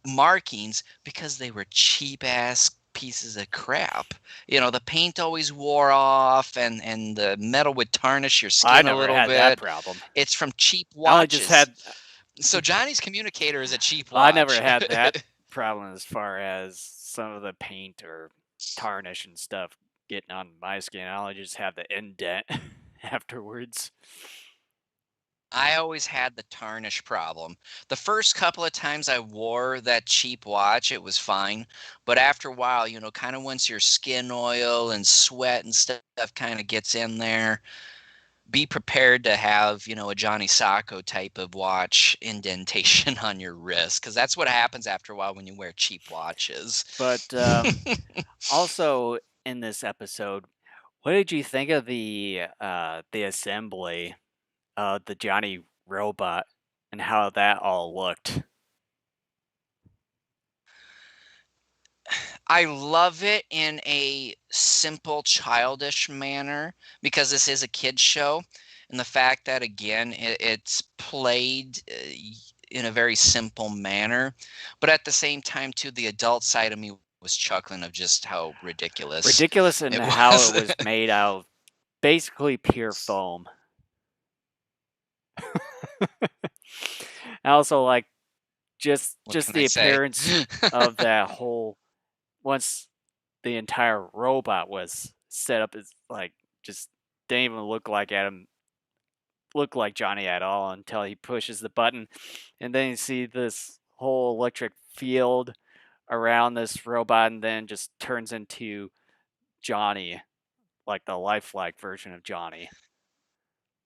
markings because they were cheap ass pieces of crap. The paint always wore off, and the metal would tarnish your I skin a never little had that bit. problem. It's from cheap I only just watches. had So Johnny's communicator is a cheap Well, I never watch. had that problem as far as some of the paint or tarnish and stuff getting on my skin. I only just have the indent afterwards. I always had the tarnish problem. The first couple of times I wore that cheap watch, it was fine. But after a while, kind of once your skin oil and sweat and stuff kind of gets in there, be prepared to have, a Johnny Sacco type of watch indentation on your wrist, because that's what happens after a while when you wear cheap watches. But also in this episode, what did you think of the assembly of the Johnny robot and how that all looked? I love it in a simple, childish manner because this is a kid's show. And the fact that, again, it's played in a very simple manner. But at the same time, too, the adult side of me was chuckling of just how ridiculous Ridiculous in it how it was. was made out of basically pure foam. I also like just What just can I the say? appearance of that whole once the entire robot was set up as like just didn't even look like Johnny at all until he pushes the button and then you see this whole electric field around this robot and then just turns into Johnny, like the lifelike version of Johnny.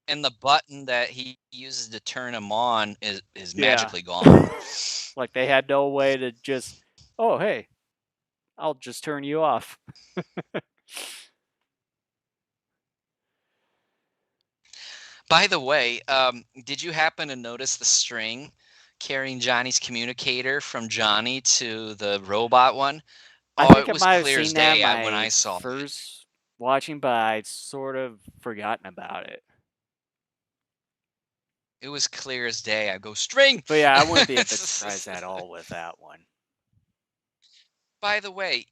And the button that he uses to turn him on is Yeah. magically gone. Like they had no way to just, oh, hey, I'll just turn you off. By the way, did you happen to notice the string carrying Johnny's communicator from Johnny to the robot one? I Oh, think it I was might have clear seen as that in day when my I saw it. first watching, but I'd sort of forgotten about it. It was clear as day. I go, string! But yeah, I wouldn't be a bit surprised at all with that one. By the way,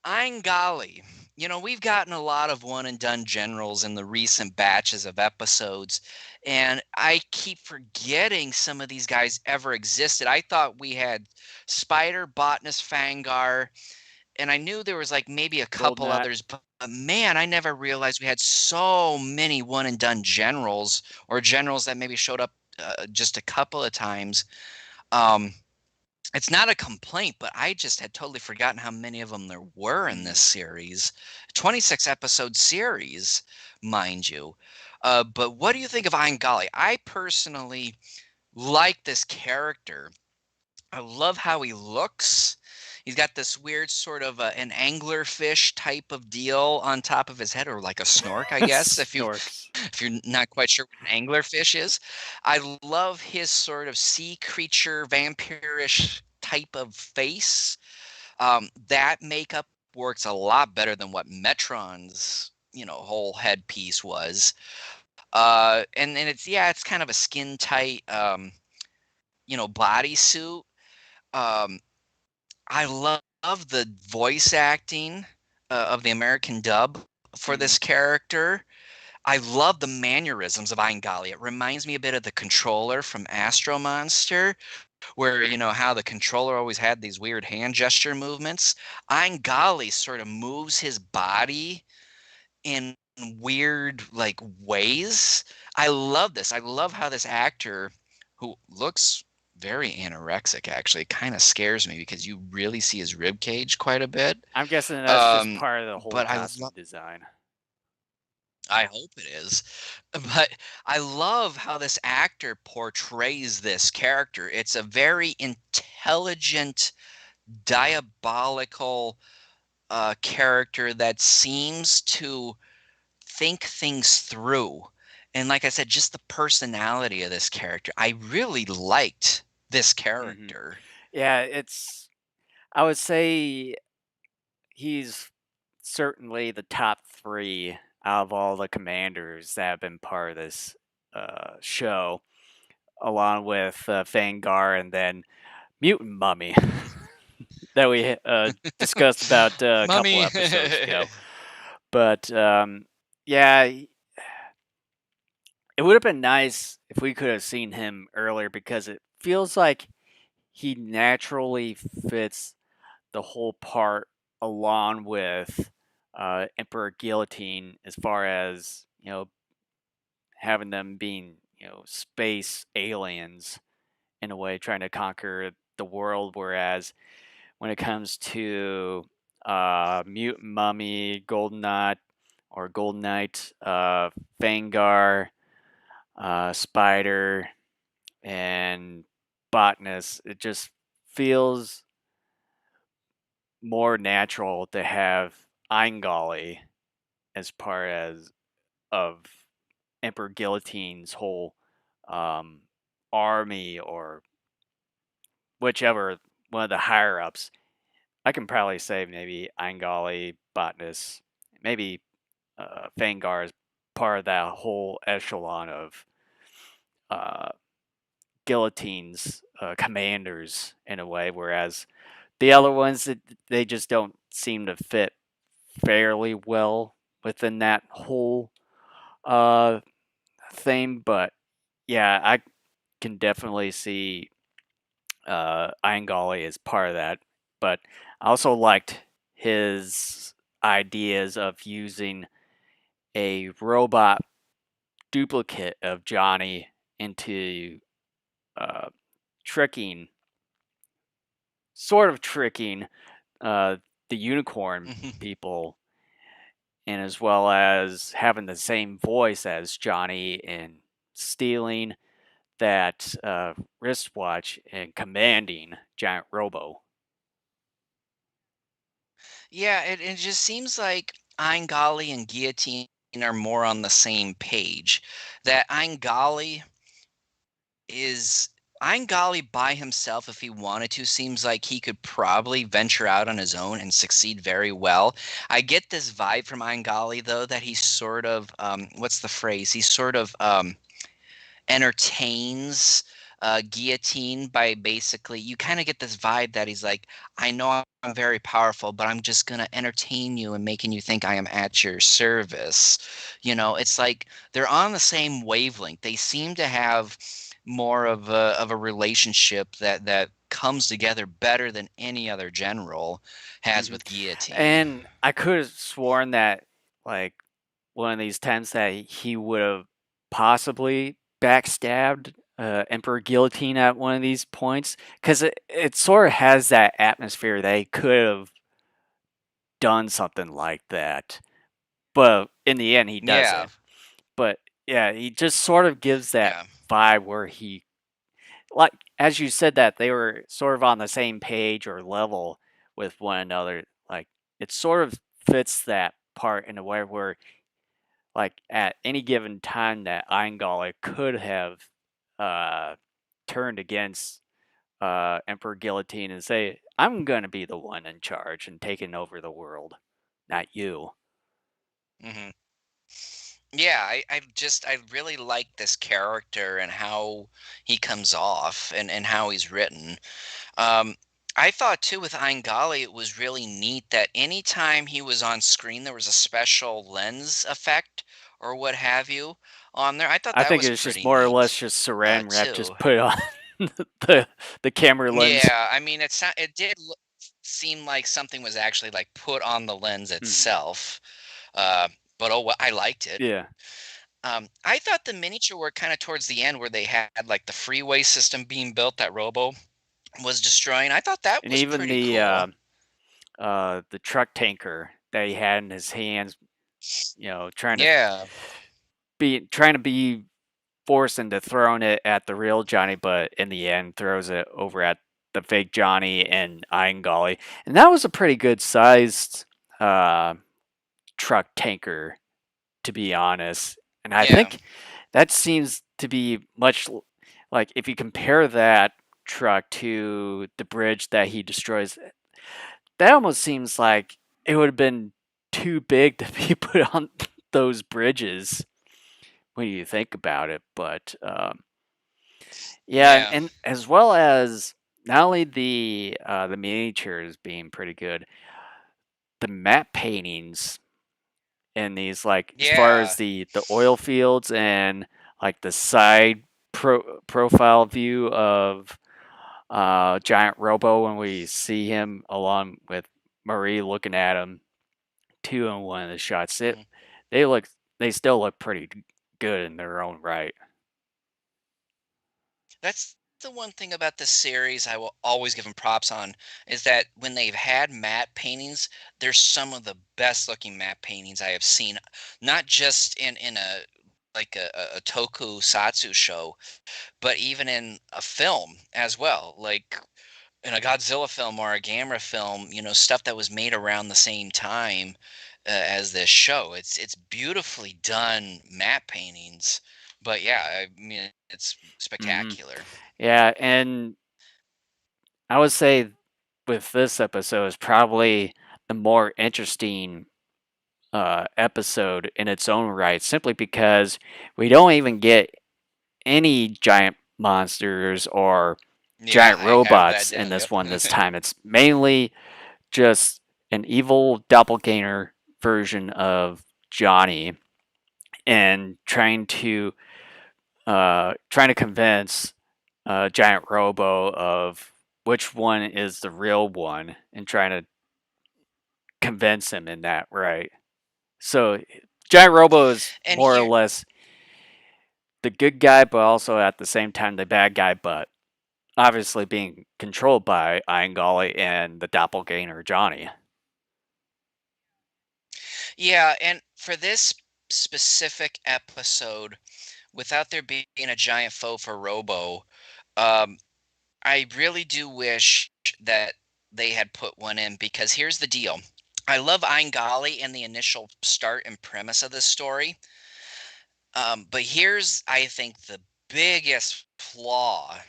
I'm golly. We've gotten a lot of one and done generals in the recent batches of episodes, and I keep forgetting some of these guys ever existed. I thought we had Spider, Botanist, Fangar, and I knew there was like maybe a Gold couple Nut. others, but man, I never realized we had so many one and done generals or generals that maybe showed up just a couple of times. Um, it's not a complaint, but I just had totally forgotten how many of them there were in Mm. this series. 26 episode series, mind you. But what do you think of Aingali? I personally like this character. I love how he looks. He's got this weird sort of an anglerfish type of deal on top of his head, or like a snork, I guess, Snorks. if you're not quite sure what an anglerfish is. I love his sort of sea creature, vampirish type of face. That makeup works a lot better than what Metron's, whole headpiece was. And it's kind of a skin tight, bodysuit. Um, I love the voice acting of the American dub for Mm. this character. I love the mannerisms of Aingali. It reminds me a bit of the controller from Astro Monster, where how the controller always had these weird hand gesture movements. Aingali sort of moves his body in weird like ways. I love this. I love how this actor who looks very anorexic actually kind of scares me because you really see his rib cage quite a bit. I'm guessing that's just Um, part of the whole but costume design. I hope it is. But I love how this actor portrays this character. It's a very intelligent, diabolical character that seems to think things through. And like I said, just the personality of this character. I really liked this Hmm. character. Yeah, I would say he's certainly the top three out of all the commanders that have been part of this show, along with Fangar and then Mutant Mummy that we discussed about a couple Mummy. episodes ago. But yeah, it would have been nice if we could have seen him earlier because it feels like he naturally fits the whole part along with Emperor Guillotine as far as having them being space aliens in a way trying to conquer the world, whereas when it comes to Mutant Mummy, Golden Knot or Golden Knight, Fangar, Spider, and Botanist, it just feels more natural to have Eingali as part as of Emperor Guillotine's whole um, army or whichever one of the higher ups. I can probably say maybe Eingali, Botanist, maybe Fangar is part of that whole echelon of uh, Guillotine's commanders in a way, whereas the other ones they just don't seem to fit fairly well within that whole uh, thing. But yeah, I can definitely see Eingali as part of that. But I also liked his ideas of using a robot duplicate of Johnny into uh, tricking, sort of tricking uh, the unicorn people, and as well as having the same voice as Johnny and stealing that wristwatch and commanding Giant Robo. Yeah, it just seems like Eingali and Guillotine are more on the same page. That is Eingali by himself, if he wanted to, seems like he could probably venture out on his own and succeed very well. I get this vibe from Eingali though that he's sort of what's the phrase? He's sort of entertains Guillotine by basically you kind of get this vibe that he's like, I know I'm very powerful, but I'm just gonna entertain you and making you think I am at your service. It's like they're on the same wavelength. They seem to have more of a relationship that comes together better than any other general has Hmm. with Guillotine. And I could have sworn that, like, one of these times that he would have possibly backstabbed Emperor Guillotine at one of these points, because it sort of has that atmosphere they could have done something like that. But in the end, he Yeah, doesn't. But yeah, he just sort of gives that yeah. vibe where he, like, as you said, that they were sort of on the same page or level with one another. Like, it sort of fits that part in a way where, like, at any given time that Eingol could have uh, turned against Emperor Guillotine and say, I'm going to be the one in charge and taking over the world, not you. hmm Yeah, I really like this character and how he comes off and how he's written. Um, I thought too with Eingali it was really neat that anytime he was on screen there was a special lens effect or what have you on there. I thought I that think was it's just pretty more or less neat just saran wrap too. just put on the the camera lens. Yeah, I mean it did seem like something was actually like put on the lens Mhm. itself. Uh, but oh well, I liked it. Yeah, I thought the miniature work kind of towards the end where they had like the freeway system being built that Robo was destroying. I thought that and was even pretty cool. the truck tanker that he had in his hands, Yeah. trying to be forced into throwing it at the real Johnny, but in the end throws it over at the fake Johnny and Iron, and that was a pretty good sized uh, truck tanker, to be honest. And I Yeah. think that seems to be much like if you compare that truck to the bridge that he destroys, that almost seems like it would have been too big to be put on those bridges when you think about it. But yeah, and, Yeah. and as well as not only the miniatures being pretty good, the map paintings in these, like as far as Yeah. the oil fields and like the side profile view of Giant Robo when we see him along with Marie looking at him too in one of the shots. Mhm. They look they still look pretty good in their own right. That's the one thing about this series I will always give them props on is that when they've had matte paintings, they're some of the best looking matte paintings I have seen. Not just in a like a tokusatsu show, but even in a film as well. Like in a Godzilla film or a Gamera film, stuff that was made around the same time as this show. It's beautifully done matte paintings, but yeah, I mean it's Hmm. spectacular. Yeah, and I would say with this episode is probably the more interesting episode in its own right, simply because we don't even get any giant monsters or Yeah, giant I have that robots in down. this Yep. one this time. It's mainly just an evil doppelganger version of Johnny and trying to convince Giant Robo of which one is the real one and trying to convince him in that right. So Giant Robo is And more or here, less the good guy, but also at the same time the bad guy, but obviously being controlled by Iangali and the doppelganger Johnny. yeah, and for this specific episode, without there being a giant foe for Robo, um, I really do wish that they had put one in because here's the deal. I love Eingali and the initial start and premise of this story. But here's, I think, the biggest flaw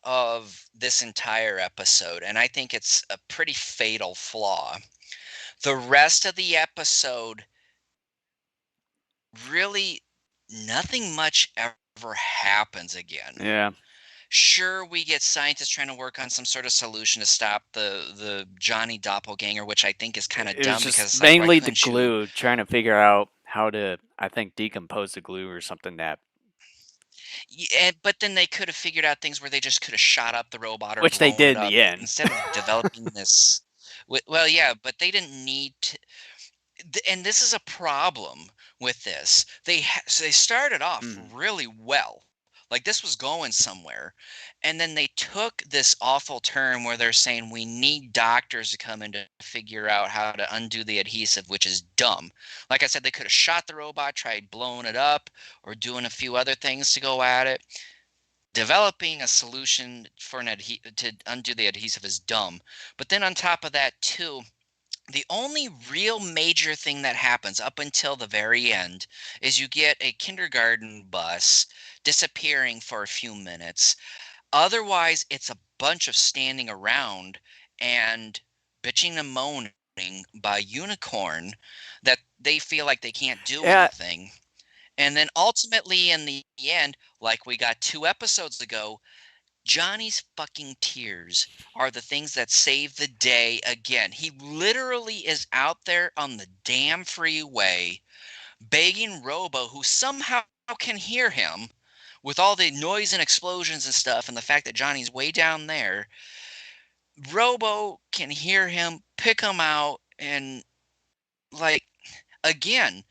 of this entire episode, and I think it's a pretty fatal flaw. The rest of the episode, really, nothing much ever happens again. Yeah. Sure, we get scientists trying to work on some sort of solution to stop the Johnny doppelganger, which I think is kind of It was dumb because just it's like, why mainly the couldn't you? glue, trying to figure out how to, I think, decompose the glue or something that, But then they could have figured out things where they just could have shot up the robot or which they blown did it in up the end. instead of developing this. Well, yeah, but they didn't need to. And this is a problem with this. So they started off Mm. really well. Like this was going somewhere. And then they took this awful turn where they're saying we need doctors to come in to figure out how to undo the adhesive, which is dumb. Like I said, they could have shot the robot, tried blowing it up, or doing a few other things to go at it. Developing a solution for to undo the adhesive is dumb. But then on top of that, too, the only real major thing that happens up until the very end is you get a kindergarten bus disappearing for a few minutes. Otherwise, it's a bunch of standing around and bitching and moaning by Unicorn that they feel like they can't do Yeah, anything. And then ultimately, in the end, like we got 2 episodes ago, Johnny's fucking tears are the things that save the day again. He literally is out there on the damn freeway begging Robo, who somehow can hear him with all the noise and explosions and stuff, and the fact that Johnny's way down there. Robo can hear him, pick him out, and like, again,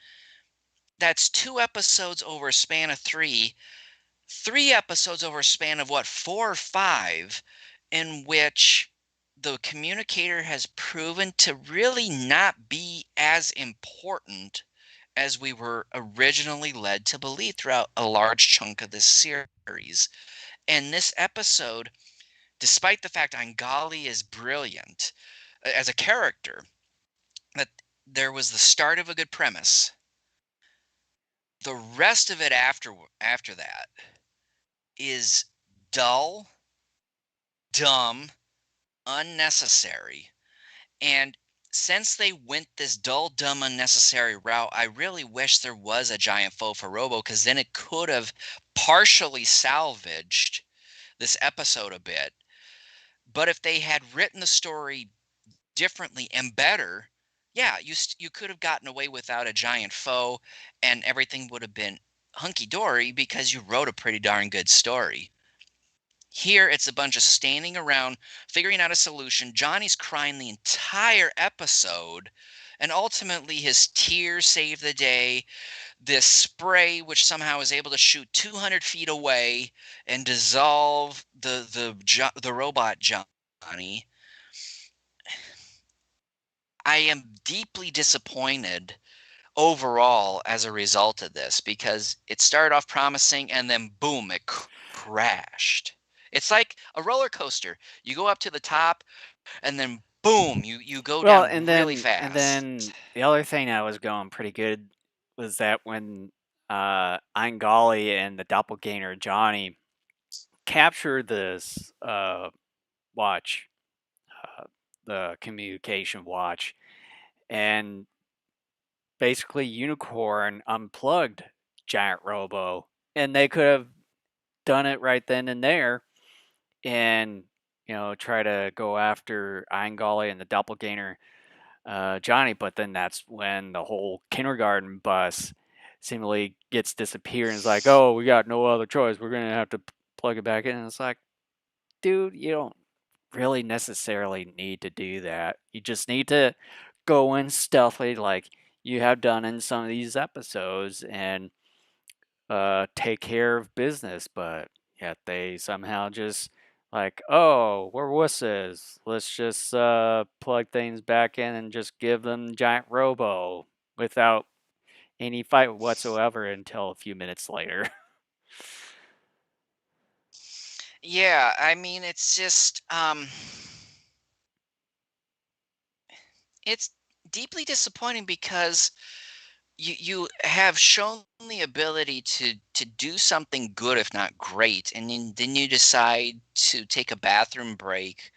that's 2 episodes over a span of three episodes over a span of what, 4 or 5, in which the communicator has proven to really not be as important as we were originally led to believe throughout a large chunk of this series. And this episode, despite the fact Angali is brilliant as a character, that there was the start of a good premise. The rest of it after that is dull, dumb, unnecessary. And since they went this dull, dumb, unnecessary route, I really wish there was a giant foe for Robo because then it could have partially salvaged this episode a bit. But if they had written the story differently and better, yeah, you could have gotten away without a giant foe, and everything would have been hunky-dory because you wrote a pretty darn good story. Here, it's a bunch of standing around, figuring out a solution. Johnny's crying the entire episode, and ultimately his tears save the day. This spray, which somehow is able to shoot 200 feet away and dissolve the robot Johnny. I am deeply disappointed overall as a result of this because it started off promising and then boom, it crashed. It's like a roller coaster. You go up to the top and then boom, you go Well, down and really then fast. the other thing that was going pretty good was that when Eingali and the doppelganger Johnny captured this watch, uh, the communication watch, and basically Unicorn unplugged Giant Robo, and they could have done it right then and there, and try to go after Eingali and the doppelganger Johnny. But then that's when the whole kindergarten bus seemingly gets disappeared, and it's like, oh, we got no other choice. We're gonna have to plug it back in. And it's like, dude, you don't really necessarily need to do that. You just need to go in stealthily, like you have done in some of these episodes, and take care of business. But yet they somehow just like, oh, we're wusses. Let's just plug things back in and just give them giant robo without any fight whatsoever until a few minutes later. Yeah, I mean it's just it's deeply disappointing because you have shown the ability to do something good if not great, and then you decide to take a bathroom break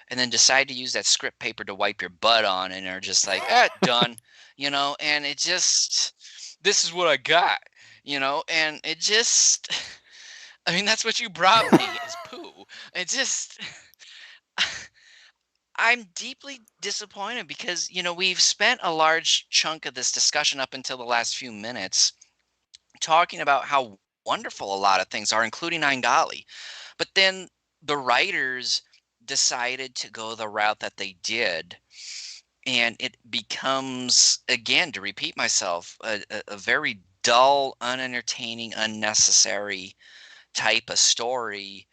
and then decide to use that script paper to wipe your butt on and are just like, done, and it just, this is what I got, and it just, I mean, that's what you brought me is poo. It just, I'm deeply disappointed because, we've spent a large chunk of this discussion up until the last few minutes talking about how wonderful a lot of things are, including Aingali. But then the writers decided to go the route that they did. And it becomes, again, to repeat myself, a very dull, unentertaining, unnecessary type of story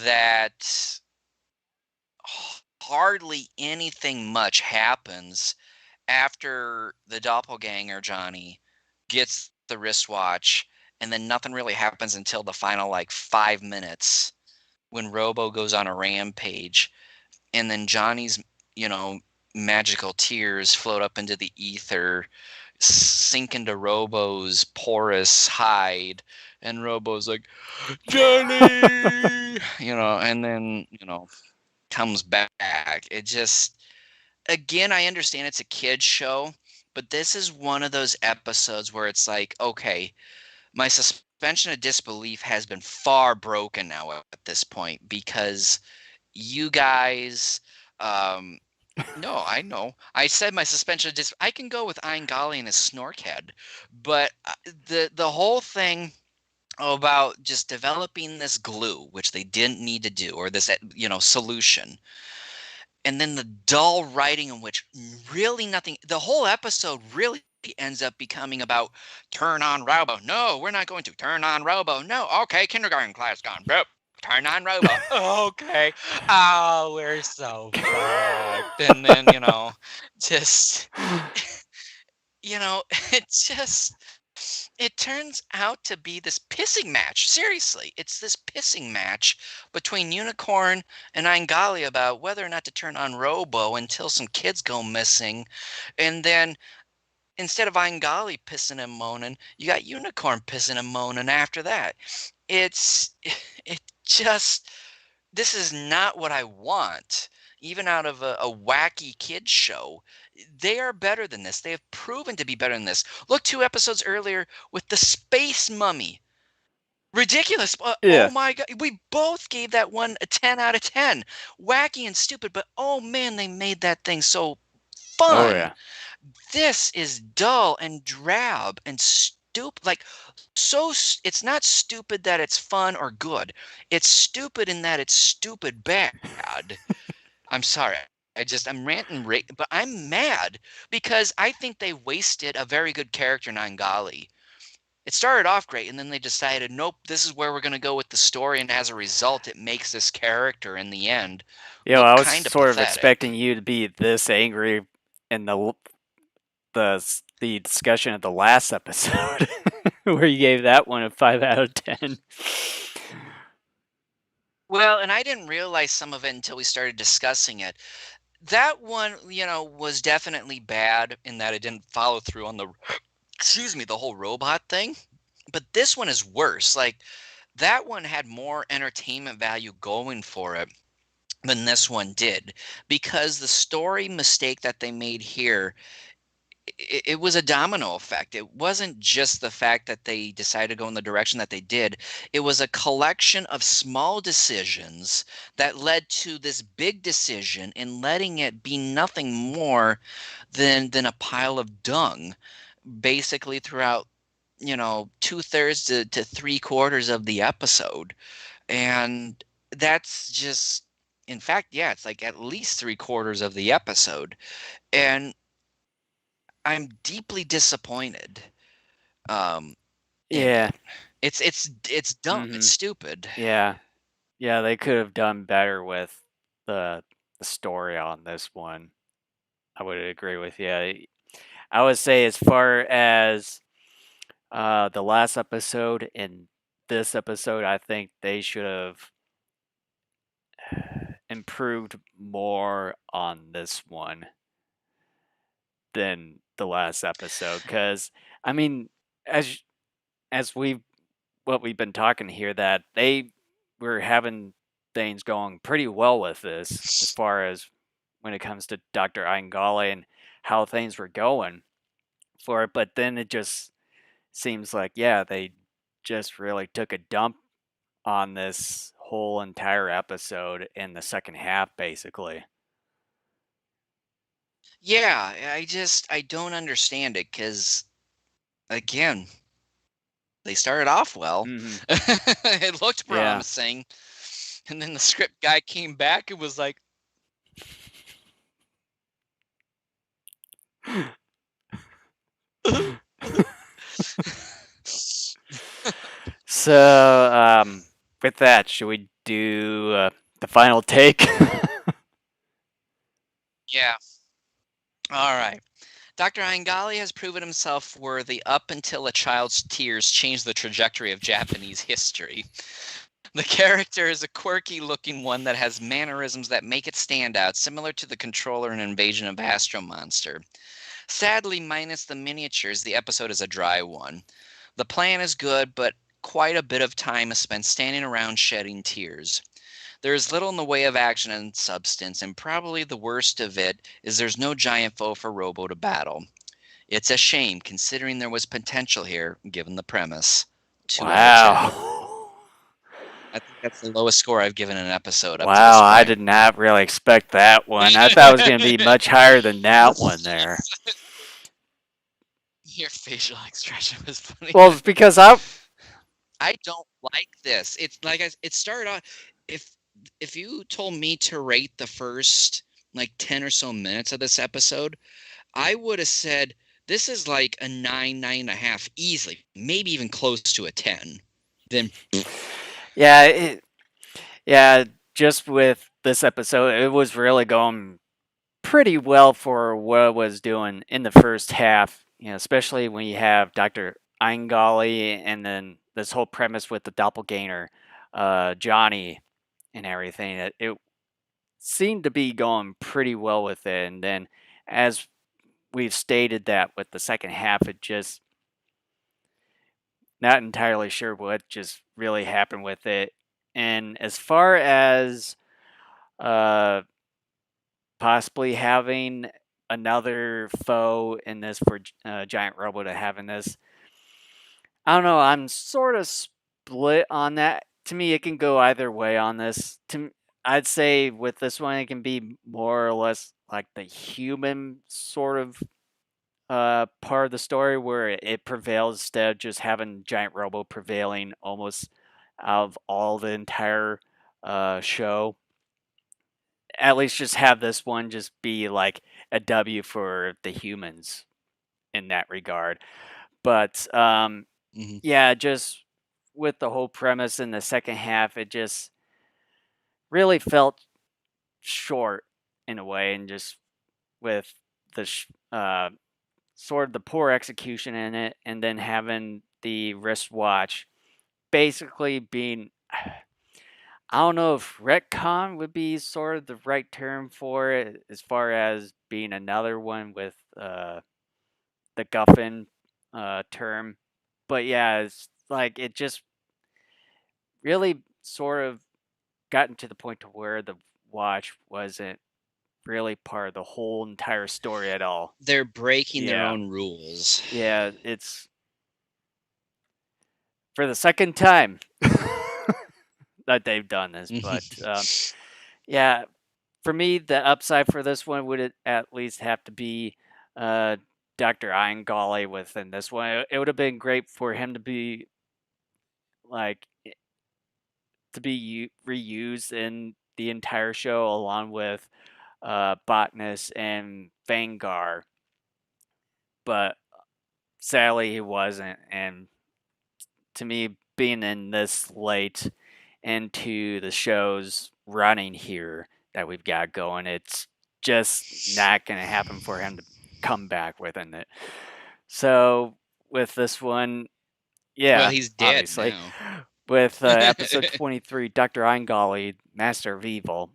that hardly anything much happens after the doppelganger Johnny gets the wristwatch, and then nothing really happens until the final like 5 minutes when Robo goes on a rampage, and then Johnny's, you know, magical tears float up into the ether, sink into Robo's porous hide, and Robo's like, Johnny, and then, comes back. It just, again, I understand it's a kid's show, but this is one of those episodes where it's like, okay, my suspension of disbelief has been far broken now at this point because you guys, um, no, I know. I said my suspension of I can go with Ian Golly and his snorkhead, but the whole thing about just developing this glue, which they didn't need to do, or this solution, and then the dull writing in which really nothing, the whole episode really ends up becoming about turn on Robo. No, we're not going to turn on Robo. No, okay, kindergarten class gone. Boop. Turn on Robo. Okay. Oh, we're so fucked. And then, just, it just, it turns out to be this pissing match. Seriously, it's this pissing match between Unicorn and Aingali about whether or not to turn on Robo until some kids go missing. And then instead of Aingali pissing and moaning, you got Unicorn pissing and moaning after that. It's it just, this is not what I want, even out of a wacky kids show. They are better than this. They have proven to be better than this. Look 2 episodes earlier with the space mummy. Ridiculous. Oh Yeah. my god. We both gave that one a 10 out of 10. Wacky and stupid, but oh man, they made that thing so Oh fun. yeah. This is dull and drab and stupid. stupid. Like, it's not stupid that it's fun or good. It's stupid in that it's stupid bad. I'm sorry. I'm ranting, but I'm mad because I think they wasted a very good character in Angali. It started off great, and then they decided, nope, this is where we're going to go with the story, and as a result, it makes this character in the end look I was kind of sort of pathetic. expecting you to be this angry in the discussion of the last episode, where you gave that one a 5 out of 10. Well, and I didn't realize some of it until we started discussing it. That one, was definitely bad in that it didn't follow through on the excuse me, the whole robot thing. But this one is worse. Like that one had more entertainment value going for it than this one did because the story mistake that they made here, it was a domino effect. It wasn't just the fact that they decided to go in the direction that they did. It was a collection of small decisions that led to this big decision and letting it be nothing more than a pile of dung basically throughout, 2/3 to 3/4 of the episode. And that's just, in fact, yeah, it's like at least 3/4 of the episode. And I'm deeply disappointed in Yeah. it. It's dumb. It's Mm-hmm. stupid. Yeah. Yeah, they could have done better with the story on this one. I would agree with you. I would say as far as the last episode and this episode, I think they should have improved more on this one than the last episode. Because I mean, as as we what we've been talking here, that they were having things going pretty well with this, as far as when it comes to Dr. Aingale and how things were going for it. But then it just seems like, yeah, they just really took a dump on this whole entire episode in the second half, basically. Yeah, I don't understand it because again, they started off well. Hmm. It looked Yeah. promising, and then the script guy came back and was like, So, with that, should we do the final take? "Yeah, all right." Dr. Aingali has proven himself worthy up until a child's tears changed the trajectory of Japanese history. The character is a quirky looking one that has mannerisms that make it stand out, similar to the controller in Invasion of Astro Monster. Sadly, minus the miniatures, the episode is a dry one. The plan is good, but quite a bit of time is spent standing around shedding tears. There is little in the way of action and substance, and probably the worst of it is there's no giant foe for Robo to battle. It's a shame, considering there was potential here, given the premise. 2 out of 10. Wow. I think that's the lowest score I've given an episode up to this Wow, I point. did not really expect that one. I thought it was going to be much higher than that one there. Your facial expression was funny. Well, it's because I don't like this. It's like it started off. If you told me to rate the first like 10 or so minutes of this episode, I would have said this is like a 9, 9.5 easily, maybe even close to a 10. Then yeah, yeah, just with this episode, it was really going pretty well for what it was doing in the first half, especially when you have Dr. Eingali and then this whole premise with the doppelganger, Johnny, and everything. It seemed to be going pretty well with it. And then, as we've stated, that with the second half, it just not entirely sure what just really happened with it. And as far as uh, possibly having another foe in this for Giant Robo to have in this. I don't know. I'm sort of split on that. To me, it can go either way on this. I'd say with this one, it can be more or less like the human sort of part of the story where it prevails instead of just having giant robo prevailing almost out of all the entire show. At least just have this one just be like a W for the humans in that regard. But Mhm. yeah, just with the whole premise in the second half, it just really felt short in a way, and just with the sort of the poor execution in it, and then having the wristwatch basically being. I don't know if retcon would be sort of the right term for it, as far as being another one with the Guffin term. But yeah, it's like it just really sort of gotten to the point to where the watch wasn't really part of the whole entire story at all. They're breaking their Yeah, own rules. yeah, it's for the second time that they've done this. But yeah, for me, the upside for this one would at least have to be uh, Dr. Iron within this one. It would have been great for him to be like reused in the entire show along with Botnus and Vanguard, but sadly he wasn't. And to me, being in this late into the show's running here that we've got going, it's just not going to happen for him to come back within it. So with this one, Well, yeah, he's dead obviously. now. With episode 23, Dr. Eingali, Master of Evil,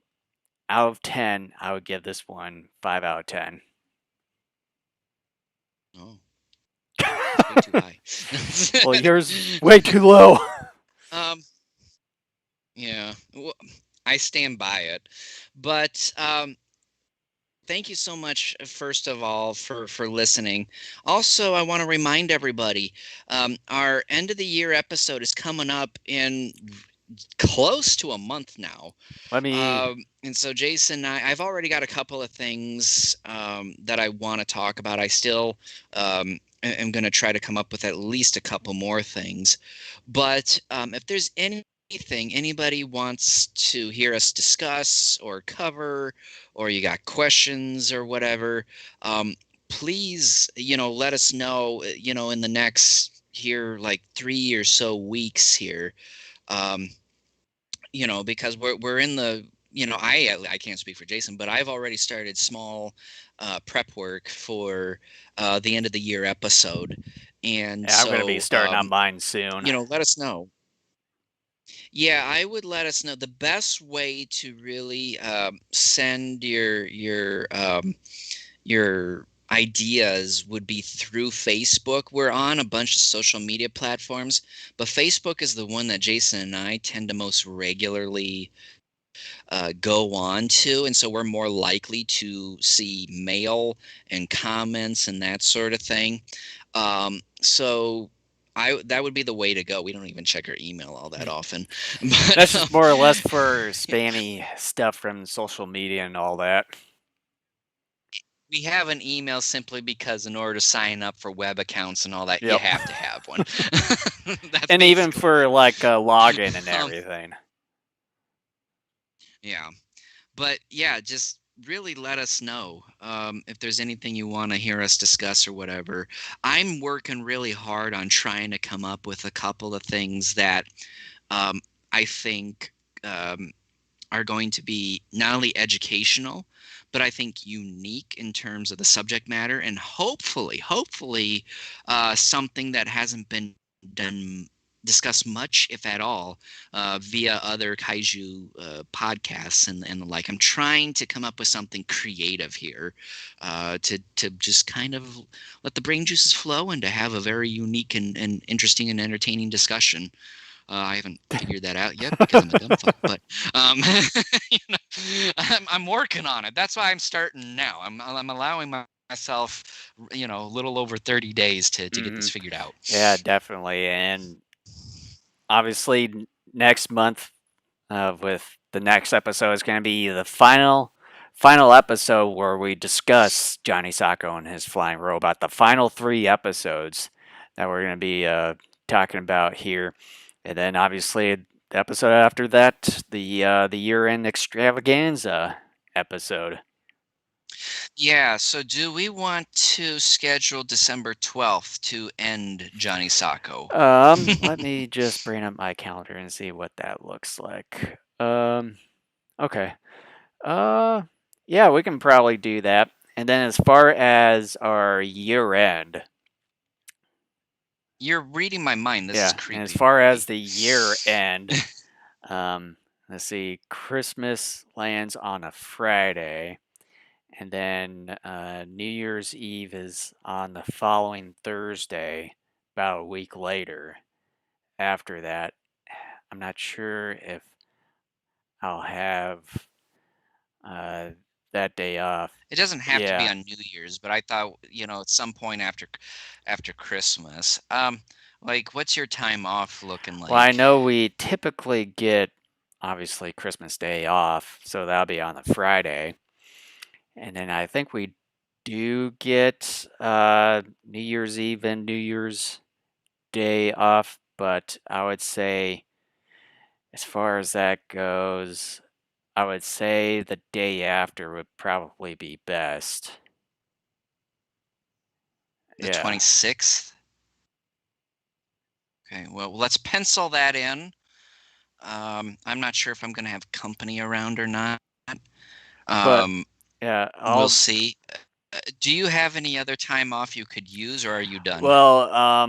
out of 10, I would give this one 5 out of 10. Oh, that's way too high. Well, yours is way too low. um, yeah, well, I stand by it. But thank you so much, first of all, for listening. Also, I want to remind everybody, our end of the year episode is coming up in close to a month now. Let me. And so, Jason, I've already got a couple of things that I want to talk about. I still am going to try to come up with at least a couple more things. But if there's anything anybody wants to hear us discuss or cover, or you got questions or whatever, please, let us know, in the next here, like 3 or so weeks here. Um, because we're in the I can't speak for Jason, but I've already started small prep work for the end of the year episode, and Yeah, I'm going to be so starting on mine soon. let us know. Yeah, I would let us know the best way to really send your ideas would be through Facebook. We're on a bunch of social media platforms, but Facebook is the one that Jason and I tend to most regularly go on to, and so we're more likely to see mail and comments and that sort of thing. So that would be the way to go. We don't even check our email all that often, That's but just more or less for spammy stuff from social media and all that. we have an email simply because in order to sign up for web accounts and all that, you Yep. have to have one. That's And even basically for it. like login and Um, everything. yeah. But yeah, just really let us know if there's anything you want to hear us discuss or whatever. I'm working really hard on trying to come up with a couple of things that I think um, are going to be not only educational, but I think unique in terms of the subject matter, and hopefully, something that hasn't been done discussed much, if at all, via other kaiju podcasts and the like. I'm trying to come up with something creative here, to just kind of let the brain juices flow and to have a very unique and interesting and entertaining discussion. I haven't figured that out yet because I'm a dumb fuck, but um, I'm working on it. That's why I'm starting now. I'm allowing myself, a little over 30 days to get Hmm. this figured out. Yeah, definitely. And obviously, next month with the next episode is going to be the final final episode where we discuss Johnny Sacco and his flying robot. The final 3 episodes that we're going to be talking about here, and then obviously the episode after that, the year-end extravaganza episode. Yeah, so do we want to schedule December 12th to end Johnny Sacco? Let me just bring up my calendar and see what that looks like. Okay. Uh, yeah, we can probably do that. And then as far as our year end, You're reading my mind. This is yeah, and as creepy. far as the year end, um, let's see, Christmas lands on a Friday, and then New Year's Eve is on the following Thursday, about a week later. After that, I'm not sure if I'll have uh, that day off. It doesn't have to be Yeah. on New Year's, but I thought, at some point after Christmas. Like what's your time off looking Well, I like? know we typically get obviously Christmas Day off, so that'll be on the Friday. And then I think we do get New Year's Eve and New Year's Day off, but I would say as far as that goes, I would say the day after would probably be best. The Yeah. 26th? Okay, well, let's pencil that in. I'm not sure if I'm going to have company around or not. But Um, yeah, we'll I'll see. Do you have any other time off you could use, or are you done? well,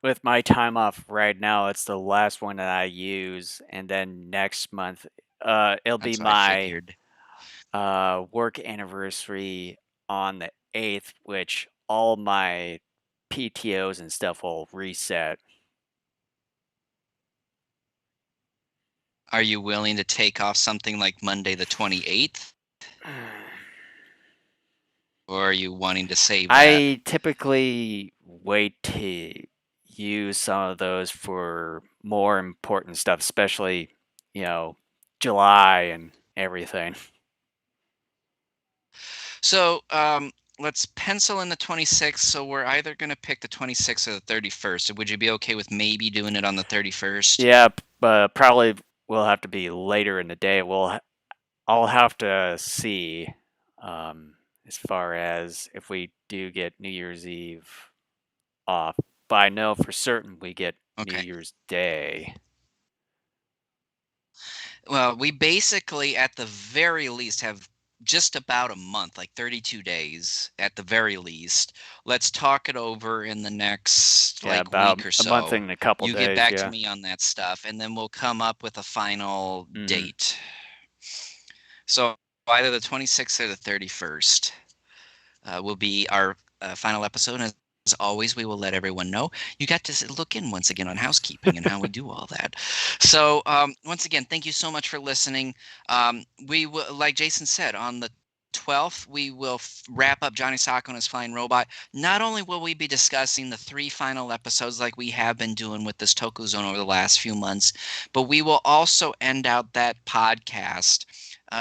with my time off right now, it's the last one that I use, and then next month, it'll be That's what I my figured. work anniversary on the 8th, which all my PTOs and stuff will reset. Are you willing to take off something like Monday the 28th, or are you wanting to save that? I typically wait to use some of those for more important stuff, especially, you know, July and everything. So, let's pencil in the 26th. So we're either going to pick the 26th or the 31st. Would you be okay with maybe doing it on the 31st? Yeah, but probably will have to be later in the day. I'll have to see as far as if we do get New Year's Eve off. But I know for certain we get New Okay. Year's Day. Well, we basically, at the very least, have just about a month, like 32 days at the very least. Let's talk it over in the next Yeah, like about week or a month so. and a couple You get days. back to Yeah. me on that stuff, and then we'll come up with a final Hmm. date. So either the 26th or the 31st will be our final episode. As always, we will let everyone know. You got to look in once again on housekeeping and how we do all that. So, once again, thank you so much for listening. We will, like Jason said, on the 12th, we will wrap up Johnny Sacco and his flying robot. Not only will we be discussing the 3 final episodes like we have been doing with this TokuZone over the last few months, but we will also end out that podcast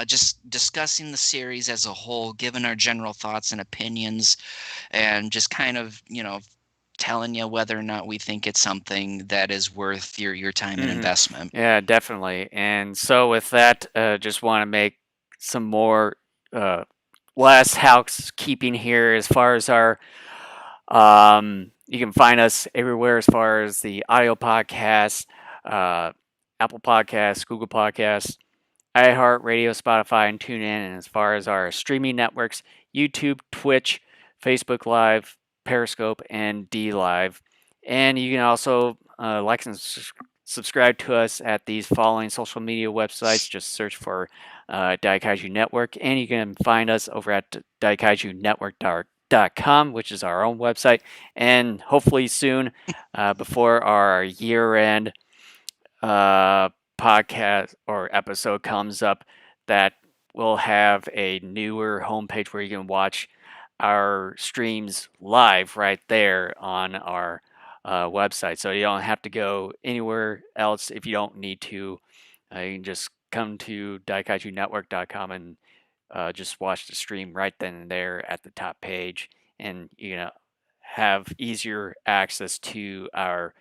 just discussing the series as a whole, giving our general thoughts and opinions, and just kind of, telling you whether or not we think it's something that is worth your time and Hmm. investment. Yeah, definitely. And so with that, just want to make some more uh, last housekeeping here as far as our. You can find us everywhere as far as the audio podcast, uh, Apple Podcasts, Google Podcasts, iHeartRadio, Spotify, and TuneIn. And as far as our streaming networks, YouTube, Twitch, Facebook Live, Periscope, and D Live. And you can also like and subscribe to us at these following social media websites. Just search for Daikaiju Network, and you can find us over at daikaijunetwork.com, which is our own website. And hopefully soon, before our year-end podcast or episode comes up, that we'll have a newer homepage where you can watch our streams live right there on our website. So you don't have to go anywhere else if you don't need to. You can just come to daikaijunetwork.com and just watch the stream right then and there at the top page, and have easier access to our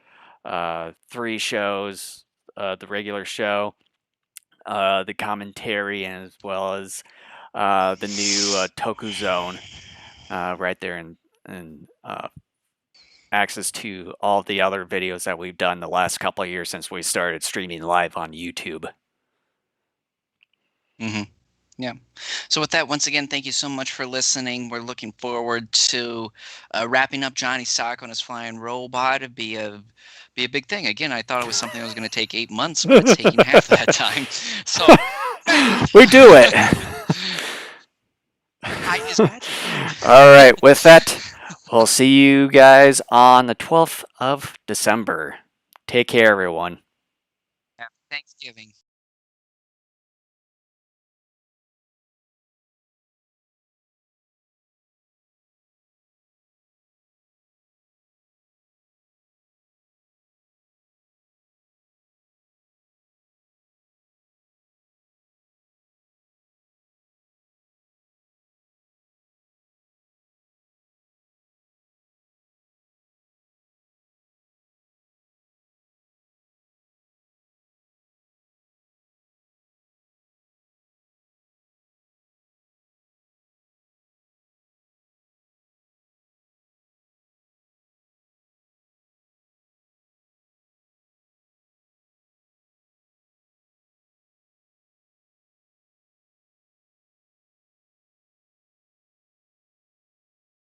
3 shows, the regular show, the commentary, and as well as the new TokuZone right there, and access to all the other videos that we've done the last couple of years since we started streaming live on YouTube. Mm-hmm. Yeah. So with that, once again, thank you so much for listening. We're looking forward to wrapping up Johnny Sacco and his flying robot. It'd be a big thing. Again, I thought it was something that was going to take 8 months, but it's taking half that time. So we do it. Height is magic. All right. With that, we'll see you guys on the 12th of December. Take care, everyone. Happy Thanksgiving.